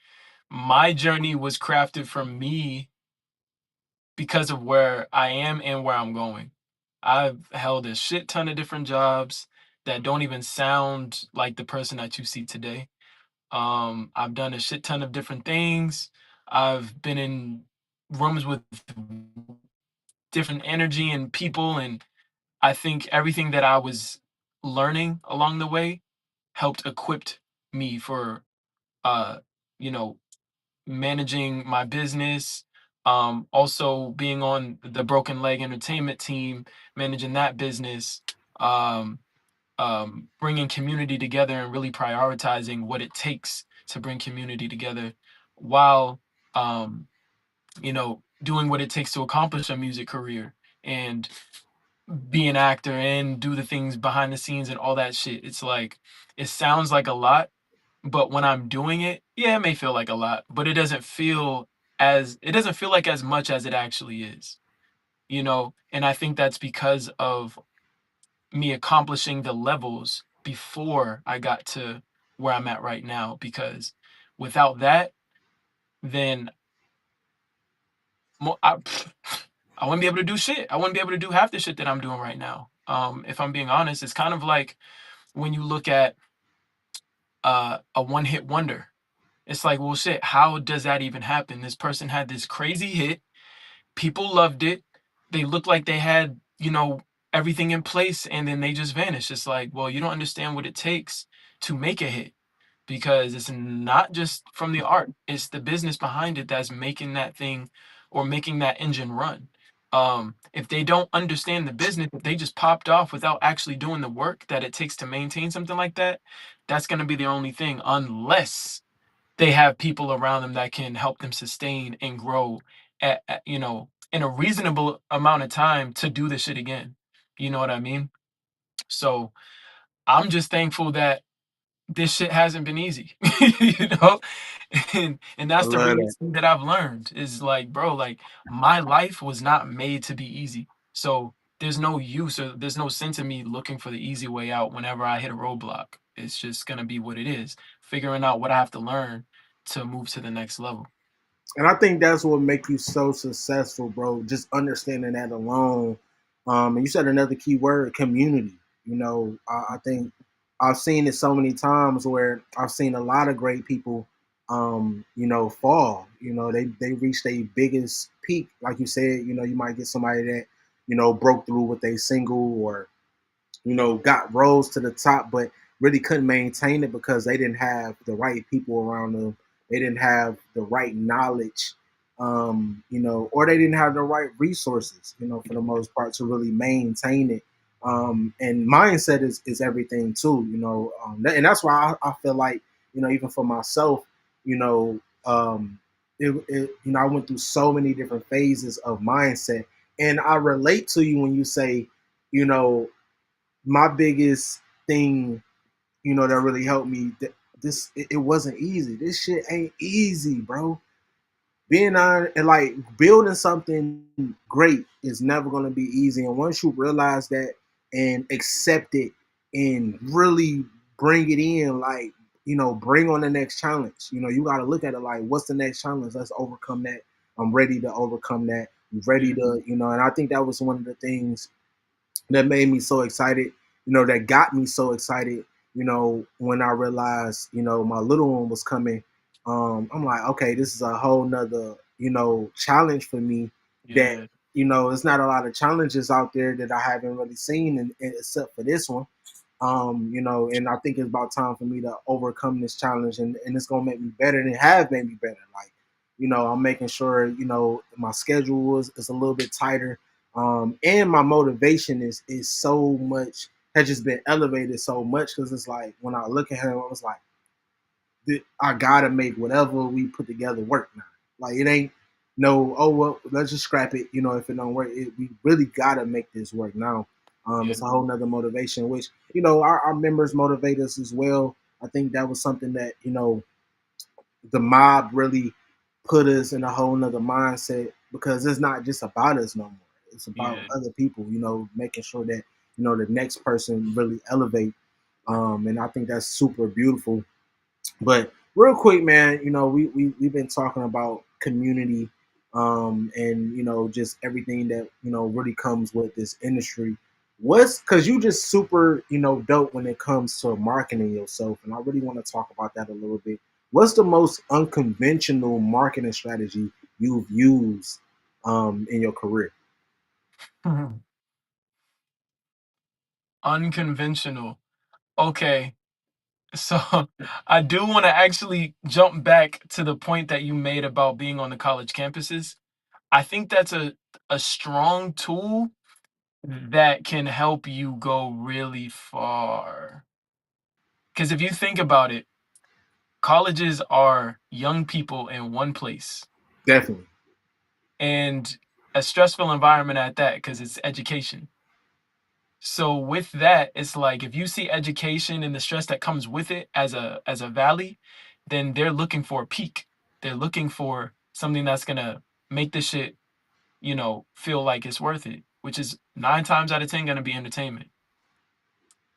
my journey was crafted from me because of where I am and where I'm going. I've held a shit ton of different jobs that don't even sound like the person that you see today. I've done a shit ton of different things. I've been in rooms with different energy and people, and I think everything that I was learning along the way helped equipped me for uh, you know, managing my business, also being on the Broken Leg Entertainment team, managing that business, um, bringing community together and really prioritizing what it takes to bring community together while, doing what it takes to accomplish a music career and be an actor and do the things behind the scenes and all that shit. It's like, it sounds like a lot, but when I'm doing it, yeah, it may feel like a lot, but it doesn't feel like as much as it actually is. you know, and I think that's because of me accomplishing the levels before I got to where I'm at right now. Because without that, then I, I wouldn't be able to do shit. I wouldn't be able to do half the shit that I'm doing right now. If I'm being honest, it's kind of like when you look at a one hit wonder. It's like, well, shit, how does that even happen? This person had this crazy hit. People loved it. They looked like they had, you know, everything in place, and then they just vanished. It's like, well, you don't understand what it takes to make a hit, because it's not just from the art, it's the business behind it that's making that thing or making that engine run. If they don't understand the business, if they just popped off without actually doing the work that it takes to maintain something like that, that's going to be the only thing, unless they have people around them that can help them sustain and grow you know, in a reasonable amount of time to do this shit again. You know what I mean? So I'm just thankful that this shit hasn't been easy, you know? And I that's the love that. realest thing that I've learned is like, bro, like my life was not made to be easy. So there's no use or there's no sense in me looking for the easy way out whenever I hit a roadblock. It's just gonna be what it is. Figuring out what I have to learn to move to the next level. And I think that's what make you so successful, bro. Just understanding that alone. And you said another key word, community. You know, I think I've seen it so many times where I've seen a lot of great people, you know, fall. You know, they reach their biggest peak, like you said. You know, you might get somebody that you know broke through with a single or you know, got rose to the top, but really couldn't maintain it because they didn't have the right people around them. They didn't have the right knowledge, you know, or they didn't have the right resources, you know, for the most part to really maintain it. And mindset is everything too, you know, and that's why I feel like, you know, even for myself, you know, you know, I went through so many different phases of mindset, and I relate to you when you say, you know, my biggest thing, you know, that really helped me. It wasn't easy. This shit ain't easy, bro. Being on and like building something great is never gonna be easy. And once you realize that and accept it and really bring it in, like you know, bring on the next challenge. You know, you got to look at it like, what's the next challenge? Let's overcome that. I'm ready to overcome that. I'm ready Yeah, to, you know, and I think that was one of the things that made me so excited, you know, that got me so excited, you know, when I realized, you know, my little one was coming. I'm like, okay, this is a whole nother, you know, challenge for me that, yeah, you know, it's not a lot of challenges out there that I haven't really seen and except for this one. You know, and I think it's about time for me to overcome this challenge and it's gonna make me better and it has made me better. Like, you know, I'm making sure, you know, my schedule is a little bit tighter. And my motivation is so much has just been elevated so much because it's like when I look at him, I was like, I gotta make whatever we put together work now. Like it ain't no, oh well, let's just scrap it. You know, if it don't work, we really gotta make this work now. yeah, It's a whole nother motivation, which you know our members motivate us as well. I think that was something that you know the mob really put us in a whole nother mindset because it's not just about us no more. It's about yeah. other people. You know, making sure that you know the next person really elevate. And I think that's super beautiful. But real quick, man, you know, we've been talking about community, and you know, just everything that you know really comes with this industry. What's because you just super, you know, dope when it comes to marketing yourself, and I really want to talk about that a little bit. What's the most unconventional marketing strategy you've used in your career? Unconventional. Okay. So I do want to actually jump back to the point that you made about being on the college campuses. I think that's a strong tool that can help you go really far. Because if you think about it, colleges are young people in one place Definitely, and a stressful environment at that because it's education. So with that, it's like if you see education and the stress that comes with it as a valley, then they're looking for a peak. They're looking for something that's gonna make this shit, feel like it's worth it, which is 9 times out of 10 going to be entertainment.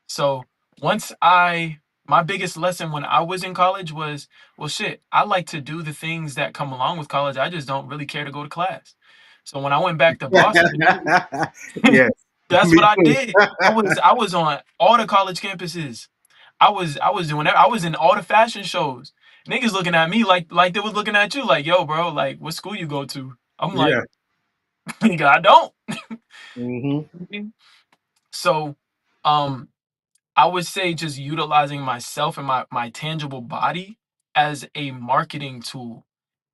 So once my biggest lesson when I was in college was, well, shit, I like to do the things that come along with college. I just don't really care to go to class. So when I went back to Boston, Yes, that's me what I too. did. I was on all the college campuses. I was doing that. I was in all the fashion shows. Niggas looking at me like they was looking at you, like, yo, bro, like what school you go to? I'm like, Yeah. nigga, I don't. Hmm. So, um, I would say just utilizing myself and my tangible body as a marketing tool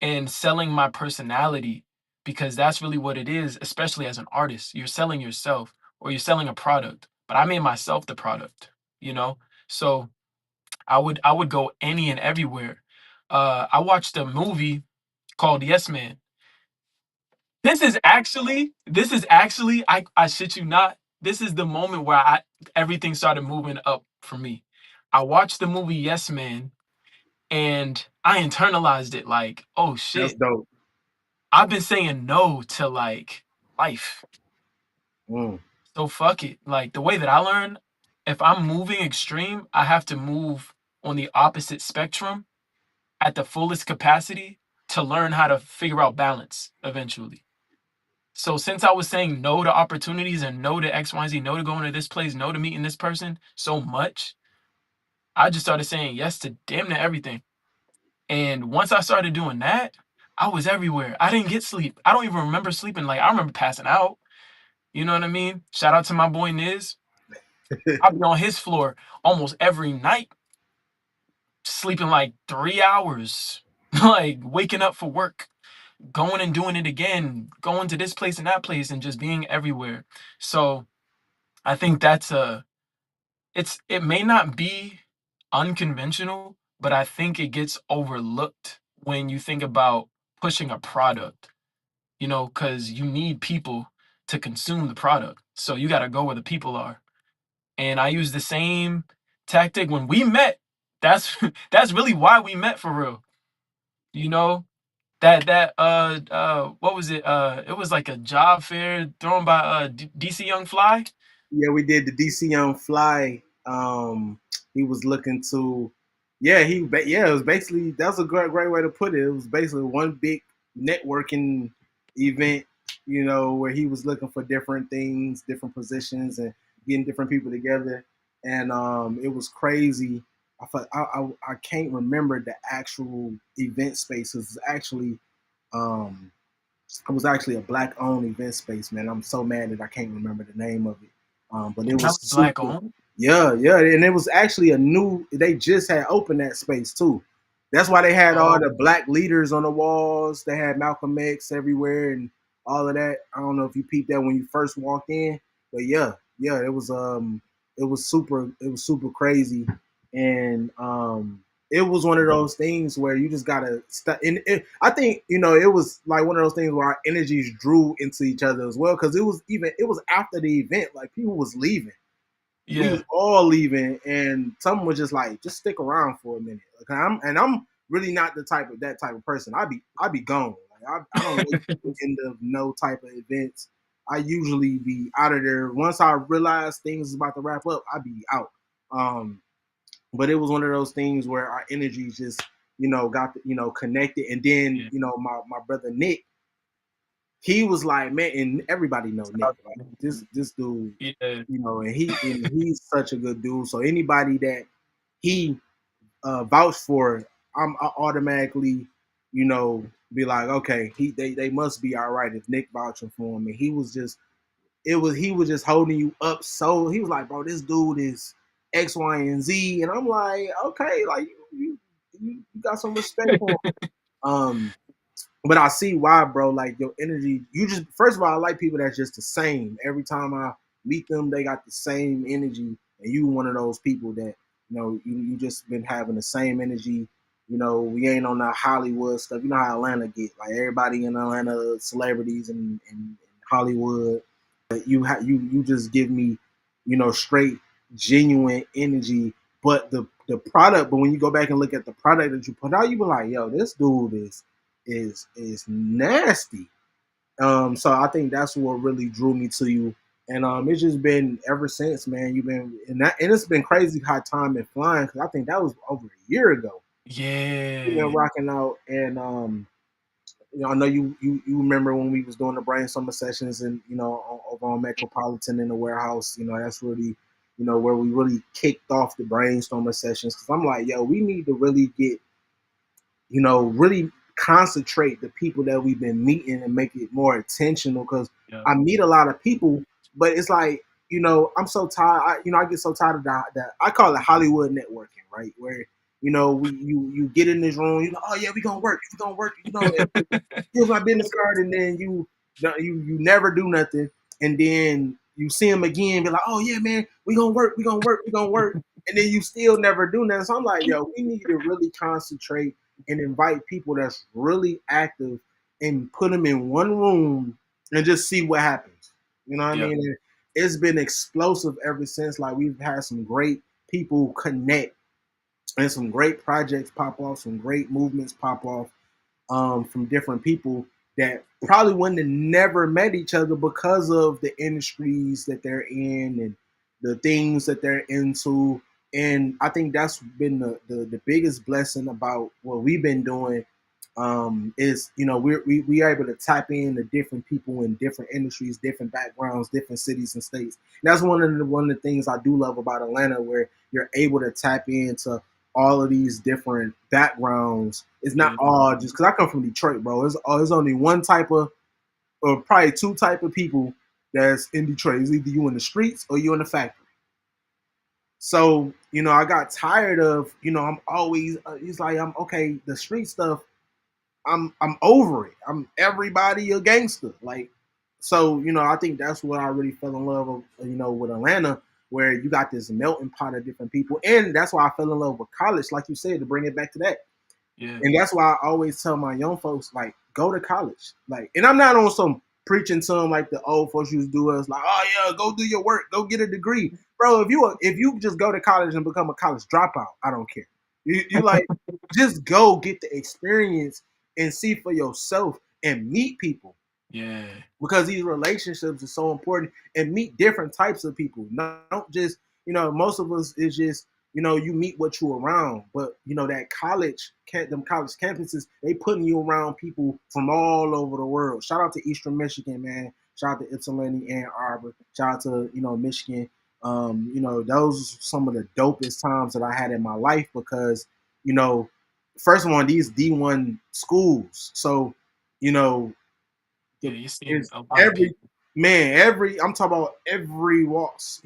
and selling my personality, because that's really what it is, especially as an artist. You're selling yourself or you're selling a product. But I made myself the product, you know? So I would go any and everywhere. I watched a movie called Yes Man. This is actually I shit you not. This is the moment where I everything started moving up for me. I watched the movie Yes Man and I internalized it like, oh That's shit. dope. I've been saying no to like life. Mm. So fuck it. Like the way that I learn, if I'm moving extreme, I have to move on the opposite spectrum at the fullest capacity to learn how to figure out balance eventually. So since I was saying no to opportunities and no to X, Y, Z, no to going to this place, no to meeting this person so much, I just started saying yes to damn near everything. And once I started doing that, I was everywhere. I didn't get sleep. I don't even remember sleeping. Like I remember passing out. You know what I mean? Shout out to my boy Niz. I've been on his floor almost every night, sleeping like 3 hours, like waking up for work, going and doing it again, going to this place and that place, and just being everywhere. So I think it may not be unconventional, but I think it gets overlooked when you think about pushing a product, because you need people to consume the product. So you got to go where the people are. And I use the same tactic when we met. That's that's really why we met for real. You know, that what was it? It was like a job fair thrown by DC Young Fly. Yeah, we did the DC on Fly. He was looking to, yeah, yeah, it was basically that's a great way to put it. It was basically one big networking event, where he was looking for different things, different positions, and getting different people together. And it was crazy. I can't remember the actual event space. It was actually um, it was actually a black-owned event space, man. I'm so mad that I can't remember the name of it. But it And that was was black super. owned. Yeah, yeah, and it was actually a new. They just had opened that space too. That's why they had all the Oh black leaders on the walls. They had Malcolm X everywhere and all of that. I don't know if you peeped that when you first walked in, but yeah, yeah, it was super crazy, and it was one of those things where you just gotta and I think it was like one of those things where our energies drew into each other as well, because it was after the event, like people was leaving, we was yeah, all leaving, and someone was just like, just stick around for a minute. Like, I'm really not that type of person. I be gone. Like, I don't wait to the end of no type of events. I usually be out of there once I realize things is about to wrap up. I be out. But it was one of those things where our energies just got connected, and then yeah. my brother Nick, he was like, man, and everybody know Nick, like this dude, Yeah, and he's such a good dude. So anybody that he vouched for, I automatically, be like, okay, they must be all right if Nick vouching for him. And he was just holding you up. So he was like, bro, this dude is X, Y, and Z, and I'm like, okay, like you got some respect for him. But I see why, bro. Like your energy, you just first of all, I like people that's just the same. Every time I meet them, they got the same energy, and you one of those people that you just been having the same energy. We ain't on that Hollywood stuff. You know how Atlanta get, like everybody in Atlanta, celebrities and Hollywood. You just give me, straight genuine energy. But the product, but when you go back and look at the product that you put out, you be like, yo, this dude is nasty. So I think that's what really drew me to you. And it's just been ever since, man. You've been and it's been crazy how time been flying because I think that was over a year ago. You've been Yeah. rocking out, and I know you remember when we was doing the brainstorming sessions and over on Metropolitan in the warehouse. That's really where we really kicked off the brainstorming sessions because I'm like, yo, we need to really get really concentrate the people that we've been meeting and make it more intentional because Yeah. I meet a lot of people, but it's like, I'm so tired. I get so tired of that. I call it Hollywood networking, right? Where, you get in this room, oh yeah, we're gonna work, here's my business card, and then you never do nothing, and then you see him again, be like, oh yeah, man, we gonna work, and then you still never do nothing. So I'm like, yo, we need to really concentrate and invite people that's really active and put them in one room and just see what happens. You know what I Yeah. mean? And it's been explosive ever since. Like we've had some great people connect and some great projects pop off, some great movements pop off from different people that probably wouldn't have never met each other because of the industries that they're in and the things that they're into. And I think that's been the biggest blessing about what we've been doing is we are able to tap into different people in different industries, different backgrounds, different cities and states. And that's one of the things I do love about Atlanta, where you're able to tap into all of these different backgrounds. It's not Yeah. all just because I come from Detroit, bro. There's only one type of, or probably two type of people that's in Detroit. It's either you in the streets or you in the factory. So I got tired of I'm always it's like I'm okay. The street stuff, I'm over it. I'm everybody a gangster. Like, so I think that's what I really fell in love with, with Atlanta, where you got this melting pot of different people, and that's why I fell in love with college, like you said, to bring it back to that. Yeah. And that's why I always tell my young folks, like, go to college. Like, and I'm not on some preaching to them like the old folks used to do us, like, oh yeah, go do your work, go get a degree. Bro, if you just go to college and become a college dropout, I don't care. You like just go get the experience and see for yourself and meet people Yeah. because these relationships are so important and meet different types of people. Don't just, most of us is just, you meet what you around, but that them college campuses, they putting you around people from all over the world. Shout out to Eastern Michigan, man. Shout out to Ypsilanti, Ann Arbor. Shout out to, Michigan. Those are some of the dopest times that I had in my life because, you know, first of all, these D1 schools. So, you know, Yeah. the You're seeing is a lot of every people. man, every I'm talking about every walks,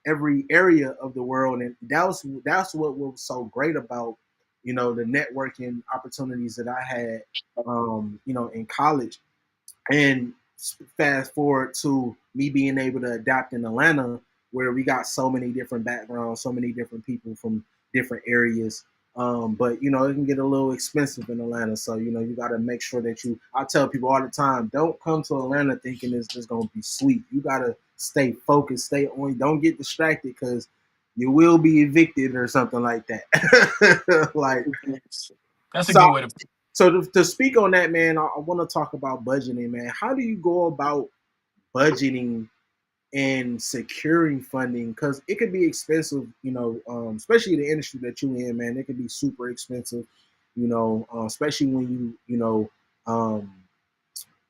every area of the world, and that's what was so great about the networking opportunities that I had, in college. And fast forward to me being able to adapt in Atlanta, where we got so many different backgrounds, so many different people from different areas. But it can get a little expensive in Atlanta, so you got to make sure that you. I tell people all the time, don't come to Atlanta thinking it's just gonna be sweet. You gotta stay focused, stay on. Don't get distracted because you will be evicted or something like that. Like That's a so, good way to. to speak on that, man, I want to talk about budgeting, man. How do you go about budgeting and securing funding? Because it could be expensive, especially the industry that you're in, man. It could be super expensive, especially when um,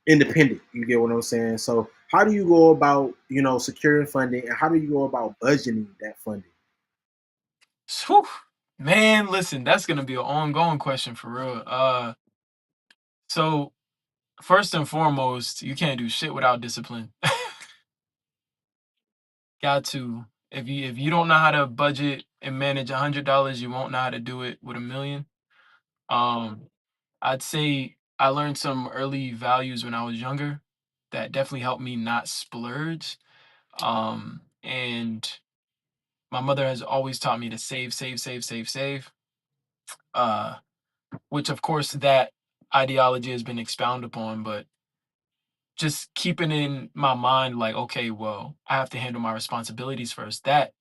independent. You get what I'm saying? So, how do you go about, securing funding, and how do you go about budgeting that funding? Whew. Man, listen, that's gonna be an ongoing question for real. So first and foremost, you can't do shit without discipline. Got to. If you don't know how to budget and manage $100, you won't know how to do it with 1 million. Um, I'd say I learned some early values when I was younger that definitely helped me not splurge. And my mother has always taught me to save, save, save, save, save. Uh, which of course that ideology has been expounded upon, but just keeping in my mind like, okay, well, I have to handle my responsibilities first. That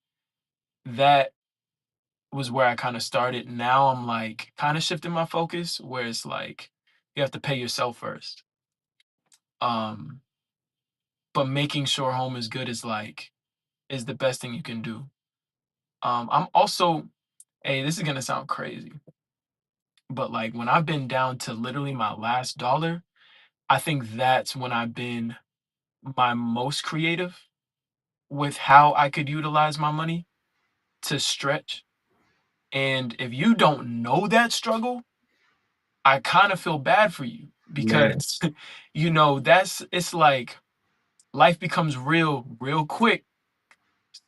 was where I kind of started. Now I'm like kind of shifting my focus where it's like you have to pay yourself first. Um, but making sure home is good is the best thing you can do. I'm also, hey, this is gonna sound crazy, but like when I've been down to literally my last dollar, I think that's when I've been my most creative with how I could utilize my money to stretch. And if you don't know that struggle, I kind of feel bad for you Man. because that's it's like life becomes real quick.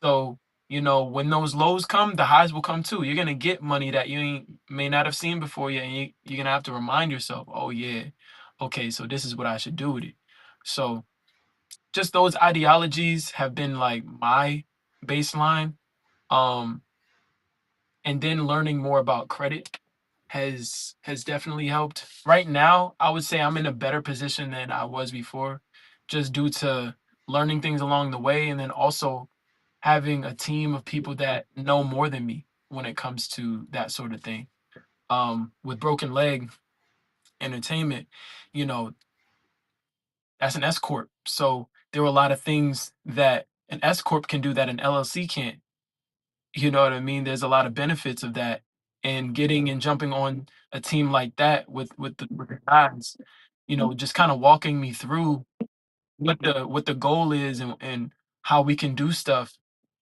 So, when those lows come, the highs will come too. You're gonna get money that you may not have seen before yet, and you're gonna have to remind yourself, oh yeah, okay, so this is what I should do with it. So just those ideologies have been like my baseline. Um, and then learning more about credit has definitely helped. Right now, I would say I'm in a better position than I was before, just due to learning things along the way, and then also having a team of people that know more than me when it comes to that sort of thing. With Broken Leg Entertainment, you know, that's an S corp, so there were a lot of things that an S corp can do that an LLC can't. You know what I mean? There's a lot of benefits of that, and getting and jumping on a team like that with the guys, just kind of walking me through what the goal is and how we can do stuff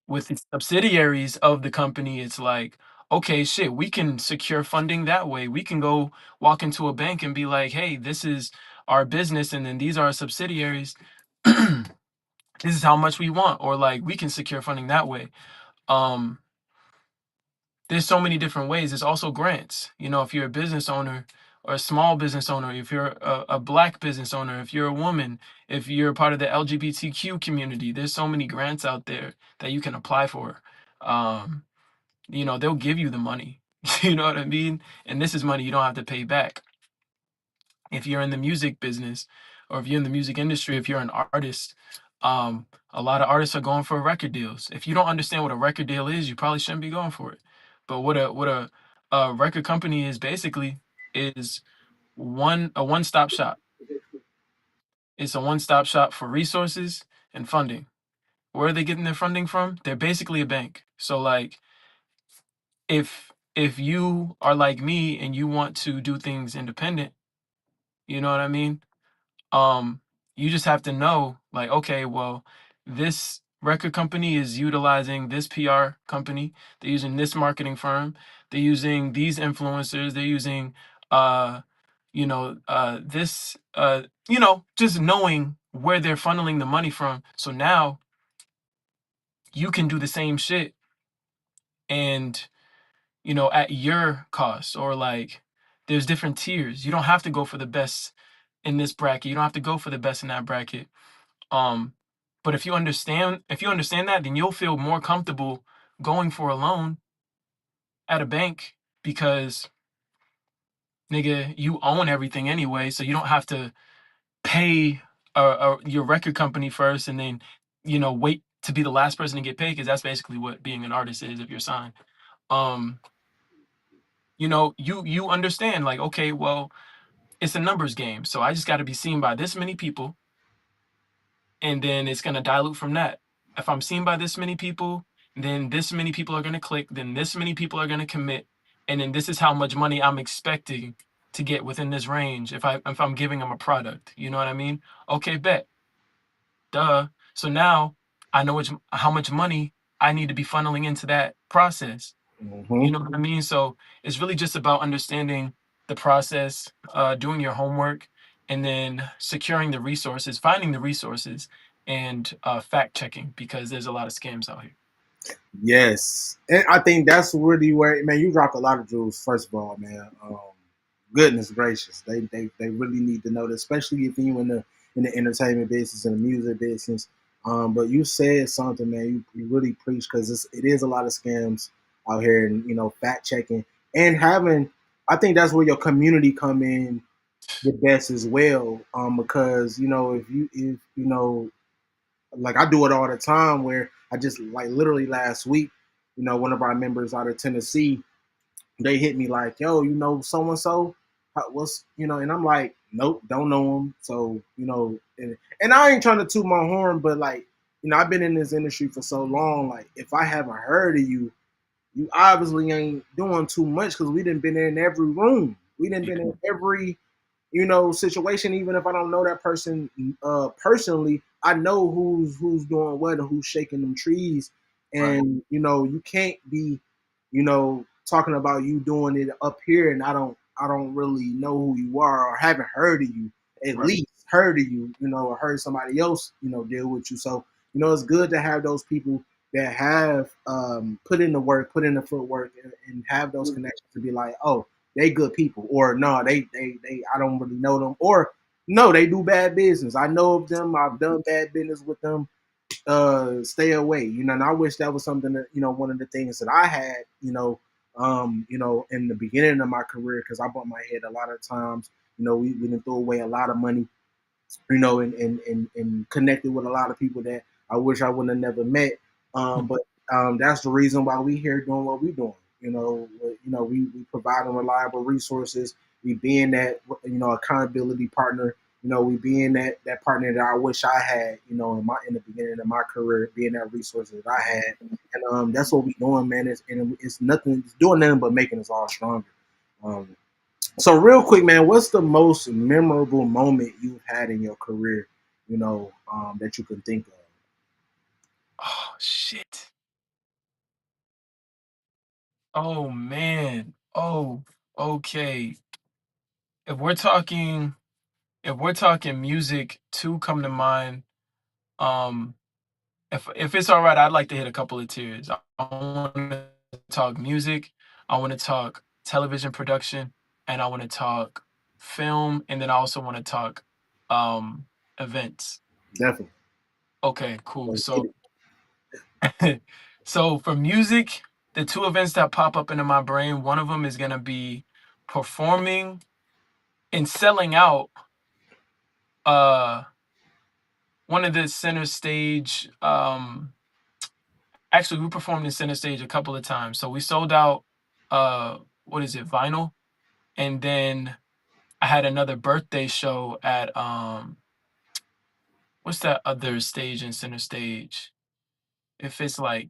with the subsidiaries of the company. It's like, okay, shit, we can secure funding that way. We can go walk into a bank and be like, hey, this is our business, and then these are our subsidiaries. This is how much we want, or like we can secure funding that way. Um, there's so many different ways. There's also grants. If you're a business owner or a small business owner, if you're a black business owner, if you're a woman, if you're part of the LGBTQ community, there's so many grants out there that you can apply for. Um, they'll give you the money. You know what I mean? And this is money you don't have to pay back. If you're in the music business, or if you're in the music industry, if you're an artist, a lot of artists are going for record deals. If you don't understand what a record deal is, you probably shouldn't be going for it. But what a record company is basically is one-stop shop. It's a one-stop shop for resources and funding. Where are they getting their funding from? They're basically a bank. So like if you are like me and you want to do things independent, you know what I mean? um you just have to know, like, okay, well, this record company is utilizing this PR company, they're using this marketing firm, they're using these influencers, they're using this just knowing where they're funneling the money from, so now you can do the same shit, and at your cost, or like there's different tiers. You don't have to go for the best in this bracket, you don't have to go for the best in that bracket. Um, but if you understand that, then you'll feel more comfortable going for a loan at a bank, because nigga, you own everything anyway, so you don't have to pay your record company first, and then wait to be the last person to get paid, because that's basically what being an artist is if you're signed. Um, you understand, like, okay, well, it's a numbers game, so I just got to be seen by this many people, and then it's going to dilute from that. If I'm seen by this many people, then this many people are going to click, then this many people are going to commit, and then this is how much money I'm expecting to get within this range if I'm giving them a product. You know what I mean? Okay, bet. Duh. So now I know how much money I need to be funneling into that process. Hmm. You know what I mean? So it's really just about understanding the process, doing your homework, and then securing the resources, finding the resources, and fact checking, because there's a lot of scams out here. Yes, and I think that's really where, man, you dropped a lot of jewels. First of all, man, goodness gracious, they really need to know that, especially if you in the entertainment business and the music business. But you said something, man. You really preach, because it is a lot of scams out here, and fact checking and having. I think that's where your community come in the best as well. Because if like I do it all the time, where I just, like, literally last week, one of our members out of Tennessee, they hit me like, yo, so and so, what's, and I'm like, nope, don't know him. So, and I ain't trying to toot my horn, but like, I've been in this industry for so long. Like, if I haven't heard of you, you obviously ain't doing too much because we didn't been in every room. We didn't been in every situation. Even if I don't know that person personally, I know who's doing what and who's shaking them trees. Right. And you can't be, talking about you doing it up here, and I don't really know who you are or haven't heard of you. At Right. least heard of you, or heard somebody else, deal with you. So it's good to have those people that have put in the work, put in the footwork, and have those connections to be like, oh, they good people, or no, they I don't really know them, or no, they do bad business. I know of them. I've done bad business with them. Stay away. And I wish that was something that one of the things that I had. In the beginning of my career, because I bumped my head a lot of times. We didn't throw away a lot of money, and connected with a lot of people that I wish I would have never met. But that's the reason why we here doing what we doing. We providing reliable resources. We being that accountability partner. We being that partner that I wish I had. In the beginning of my career, being that resource that I had, and that's what we doing, man. It's nothing. It's doing nothing but making us all stronger. Um, so real quick, man, what's the most memorable moment you've had in your career, that you can think of? Oh shit. Oh man. Oh, okay. If we're talking if we're talking music, two come to mind. Um, if it's all right, I'd like to hit a couple of tiers. I want to talk music, I want to talk television production, and I want to talk film, and then I also want to talk um events. Definitely. Okay, cool. Let's get So it. so for music, the two events that pop up into my brain, one of them is gonna be performing and selling out uh one of the center stage actually we performed in center stage a couple of times. So we sold out what is it, vinyl, and then I had another birthday show at what's that other stage in center stage? If it's like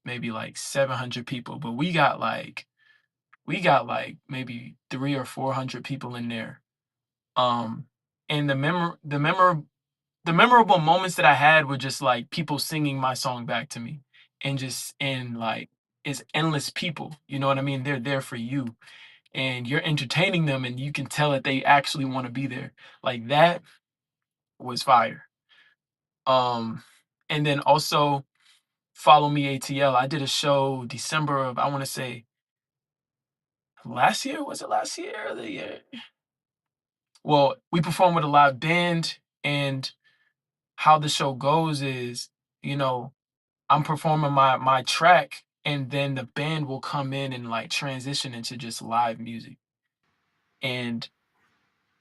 maybe like 700 people, but we got like maybe 3 or 400 people in there. Um and the memorable moments that I had were just like people singing my song back to me, and like it's endless people. You know what I mean? They're there for you, and you're entertaining them, and you can tell that they actually want to be there. Like that was fire. Um, and then also Follow Me ATL. I did a show December of, I want to say, last year. Was it last year or the year? Well, we performed with a live band, and how the show goes is, you know, I'm performing my track, and then the band will come in and like transition into just live music. And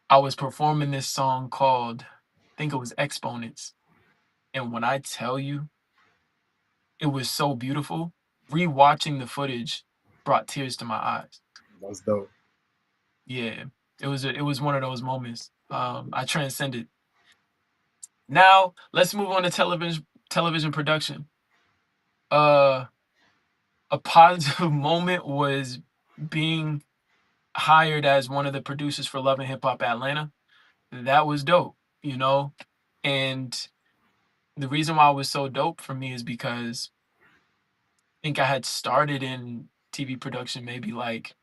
I was performing this song called, I think it was Exponents. And when I tell you, it was so beautiful. Rewatching the footage brought tears to my eyes. That's dope. Yeah, it was one of those moments. I transcended. Now let's move on to television production. Uh, a positive moment was being hired as one of the producers for Love and Hip Hop Atlanta. That was dope, you know? And the reason why it was so dope for me is because I think I had started in TV production maybe like,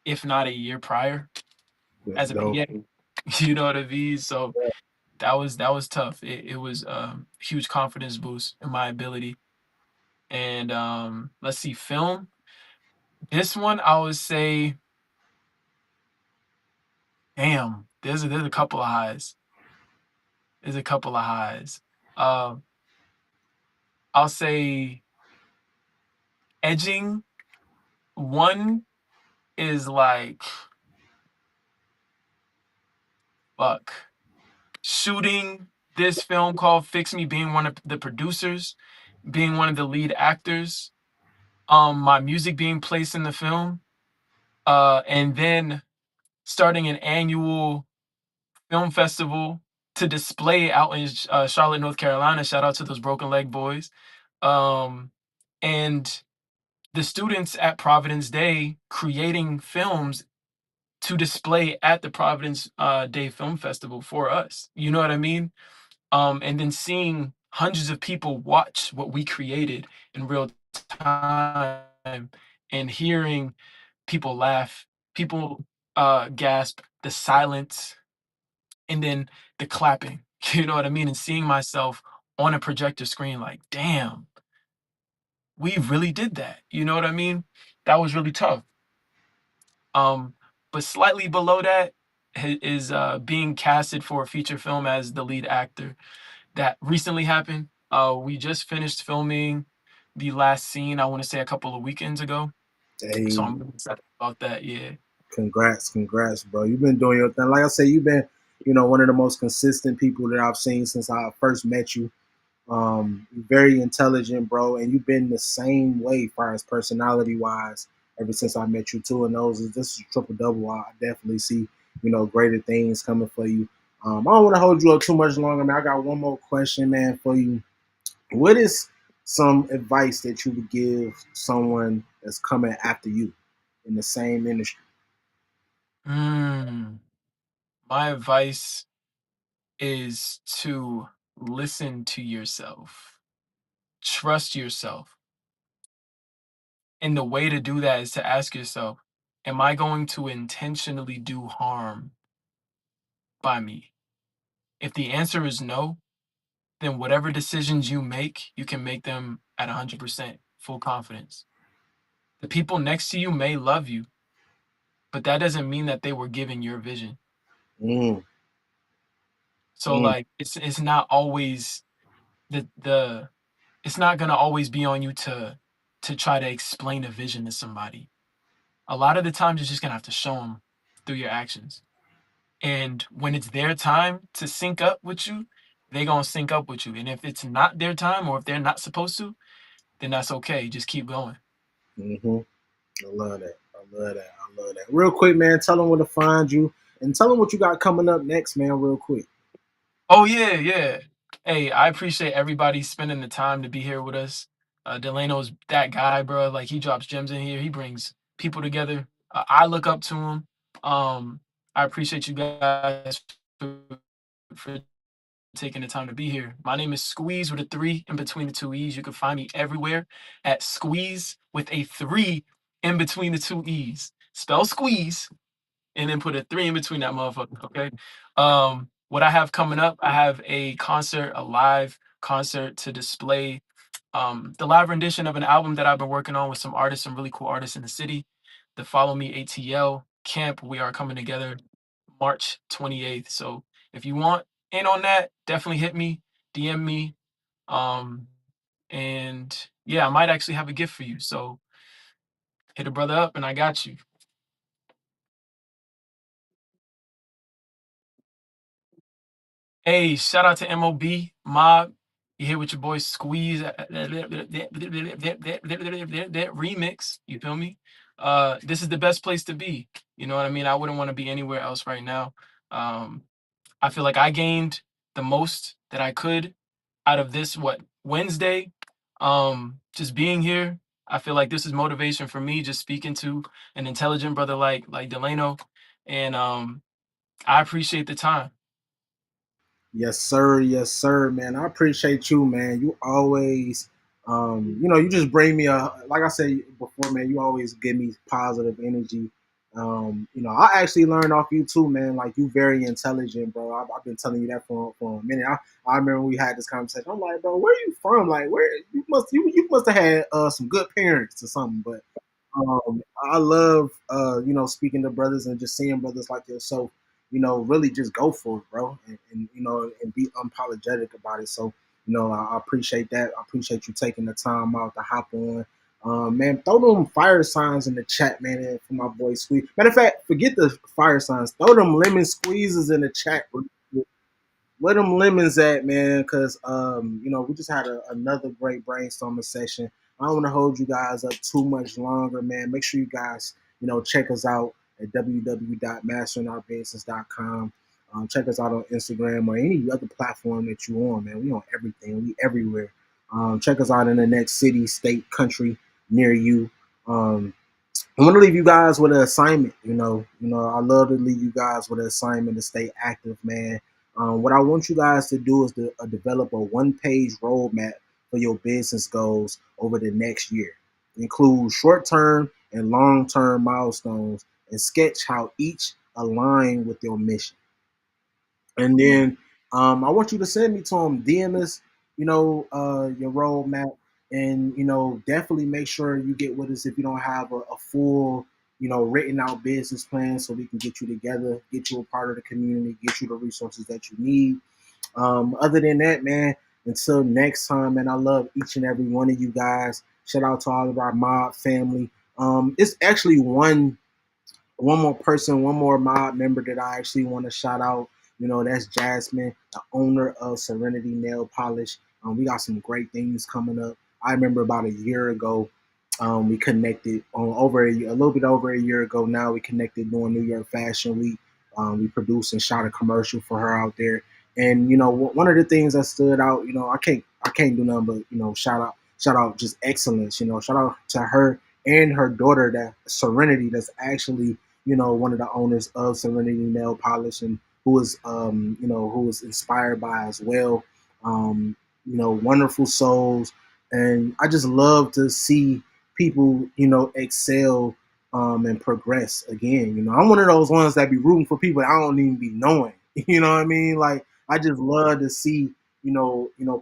if not a year prior, That's as a dope. PA. You know what I mean? So that was tough. It was huge confidence boost in my ability. And let's see, film. This one I would say, damn, there's a couple of highs. There's a couple of highs. Um, I'll say edging. One is like, fuck, shooting this film called Fix Me, being one of the producers, being one of the lead actors, my music being placed in the film, and then starting an annual film festival to display out in Charlotte, North Carolina. Shout out to those Broken Leg boys. Um, and the students at Providence Day creating films to display at the Providence Day Film Festival for us. You know what I mean? And then seeing hundreds of people watch what we created in real time and hearing people laugh, people gasp, the silence, and then the clapping. You know what I mean? And seeing myself on a projector screen, like, damn, we really did that. You know what I mean? That was really tough. Um, but slightly below that is being casted for a feature film as the lead actor. That recently happened. We just finished filming the last scene, I want to say a couple of weekends ago. So Hey, I'm really excited about that. Yeah. congrats, bro. You've been doing your thing. Like I said, you've been, one of the most consistent people that I've seen since I first met you. Very intelligent, bro, and you've been the same way, as far as personality wise, ever since I met you too. And those, this is triple double. I definitely see, greater things coming for you. I don't want to hold you up too much longer, man. I got one more question, man, for you. What is some advice that you would give someone that's coming after you in the same industry? Mm, my advice is to listen to yourself, trust yourself. And the way to do that is to ask yourself, am I going to intentionally do harm by me? If the answer is no, then whatever decisions you make, you can make them at 100% full confidence. The people next to you may love you, but that doesn't mean that they were given your vision. Mm, So mm, like it's not always the it's not gonna always be on you to try to explain a vision to somebody. A lot of the times you're just gonna have to show them through your actions. And when it's their time to sync up with you, they gonna sync up with you. And if it's not their time or if they're not supposed to, then that's okay. Just keep going. mm-hmm. I love that. I love that. I love that. Real quick, man, tell them where to find you and tell them what you got coming up next, man, real quick. Oh yeah, yeah. Hey, I appreciate everybody spending the time to be here with us. Delano's that guy, bro. Like he drops gems in here. He brings people together. I look up to him. I appreciate you guys for taking the time to be here. My name is Squeeze with a three in between the two E's. You can find me everywhere at Squeeze with a three in between the two E's. Spell squeeze and then put a three in between that motherfucker. Okay. What I have coming up, I have a concert, a live concert to display the live rendition of an album that I've been working on with some artists, some really cool artists in the city. The Follow Me ATL camp, we are coming together March 28th. So if you want in on that, definitely hit me, DM me. Um, and yeah, I might actually have a gift for you. So hit a brother up and I got you. Hey, shout out to M.O.B Mob. You here with your boy Squeeze that remix. You feel me? This is the best place to be. You know what I mean? I wouldn't want to be anywhere else right now. Um, I feel like I gained the most that I could out of this Wednesday. Just being here. I feel like this is motivation for me. Just speaking to an intelligent brother like Delano, and I appreciate the time. Yes, sir, man. I appreciate you, man. You always, you just bring me like I said before, man. You always give me positive energy. I actually learned off you too, man. Like you, very intelligent, bro. I've been telling you that for a minute. I remember we had this conversation. I'm like, bro, where are you from? Like, where you must have had some good parents or something. But I love speaking to brothers and just seeing brothers like yourself, really just go for it, bro, and be unapologetic about it. So, I appreciate that. I appreciate you taking the time out to hop on. Man, throw them fire signs in the chat, man, and for my boy Squeeze. Matter of fact, forget the fire signs. Throw them lemon squeezes in the chat. Where them lemons at, man? Because we just had another great brainstorming session. I don't want to hold you guys up too much longer, man. Make sure you guys, check us out at www.masteringourbusiness.com. Check us out on Instagram or any other platform that you on, man. We on everything. We everywhere. Check us out in the next city, state, country near you. Um, I want to leave you guys with an assignment. I love to leave you guys with an assignment to stay active, man. What I want you guys to do is to develop a one-page roadmap for your business goals over the next year. Include short-term and long-term milestones and sketch how each align with your mission. And then I want you to send me to him, DM us, your roadmap, and definitely make sure you get with us if you don't have a full, written out business plan, so we can get you together, get you a part of the community, get you the resources that you need. Other than that, man, until next time, man, I love each and every one of you guys. Shout out to all of our mob family. It's actually one more person, one more mob member that I actually want to shout out. That's Jasmine, the owner of Serenity Nail Polish. We got some great things coming up. I remember about a year ago, we connected a little bit over a year ago now. We connected during New York Fashion Week. We produced and shot a commercial for her out there. And one of the things that stood out, I can't do nothing but shout out just excellence. Shout out to her and her daughter, that Serenity, that's actually one of the owners of Serenity Nail Polish, and who was inspired by as well. Wonderful souls, and I just love to see people, excel and progress again. I'm one of those ones that be rooting for people that I don't even be knowing. You know what I mean? Like, I just love to see,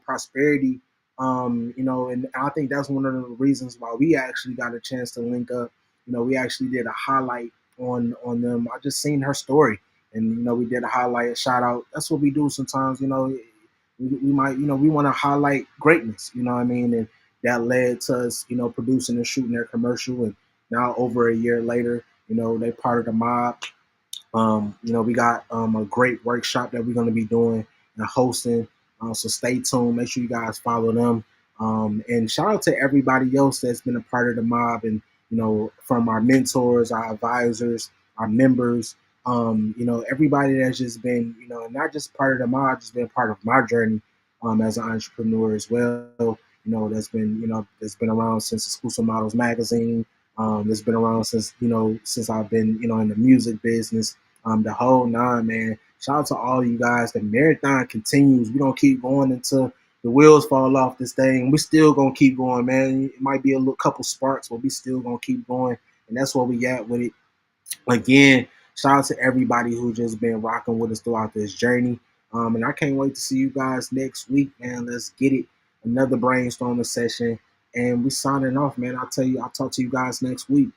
prosperity. And I think that's one of the reasons why we actually got a chance to link up. We actually did a highlight on them. I just seen her story, and we did a highlight, a shout out. That's what we do sometimes. We might, we want to highlight greatness. You know what I mean? And that led to us, producing and shooting their commercial. And now over a year later, they part of the mob. We got a great workshop that we're going to be doing and hosting. So stay tuned. Make sure you guys follow them. And shout out to everybody else that's been a part of the mob, and from our mentors, our advisors, our members. Everybody that's just been, not just part of the mob, just been part of my journey as an entrepreneur as well. That's been around since Exclusive Models magazine. That's been around since I've been, in the music business. The whole nine, man. Shout out to all you guys. The marathon continues. We're gonna keep going until the wheels fall off this thing. We're still gonna keep going, man. It might be a little couple sparks, but we still gonna keep going. And that's where we at with it. Again, shout out to everybody who just been rocking with us throughout this journey. And I can't wait to see you guys next week, man. Let's get it. Another brainstorming session. And we signing off, man. I'll talk to you guys next week.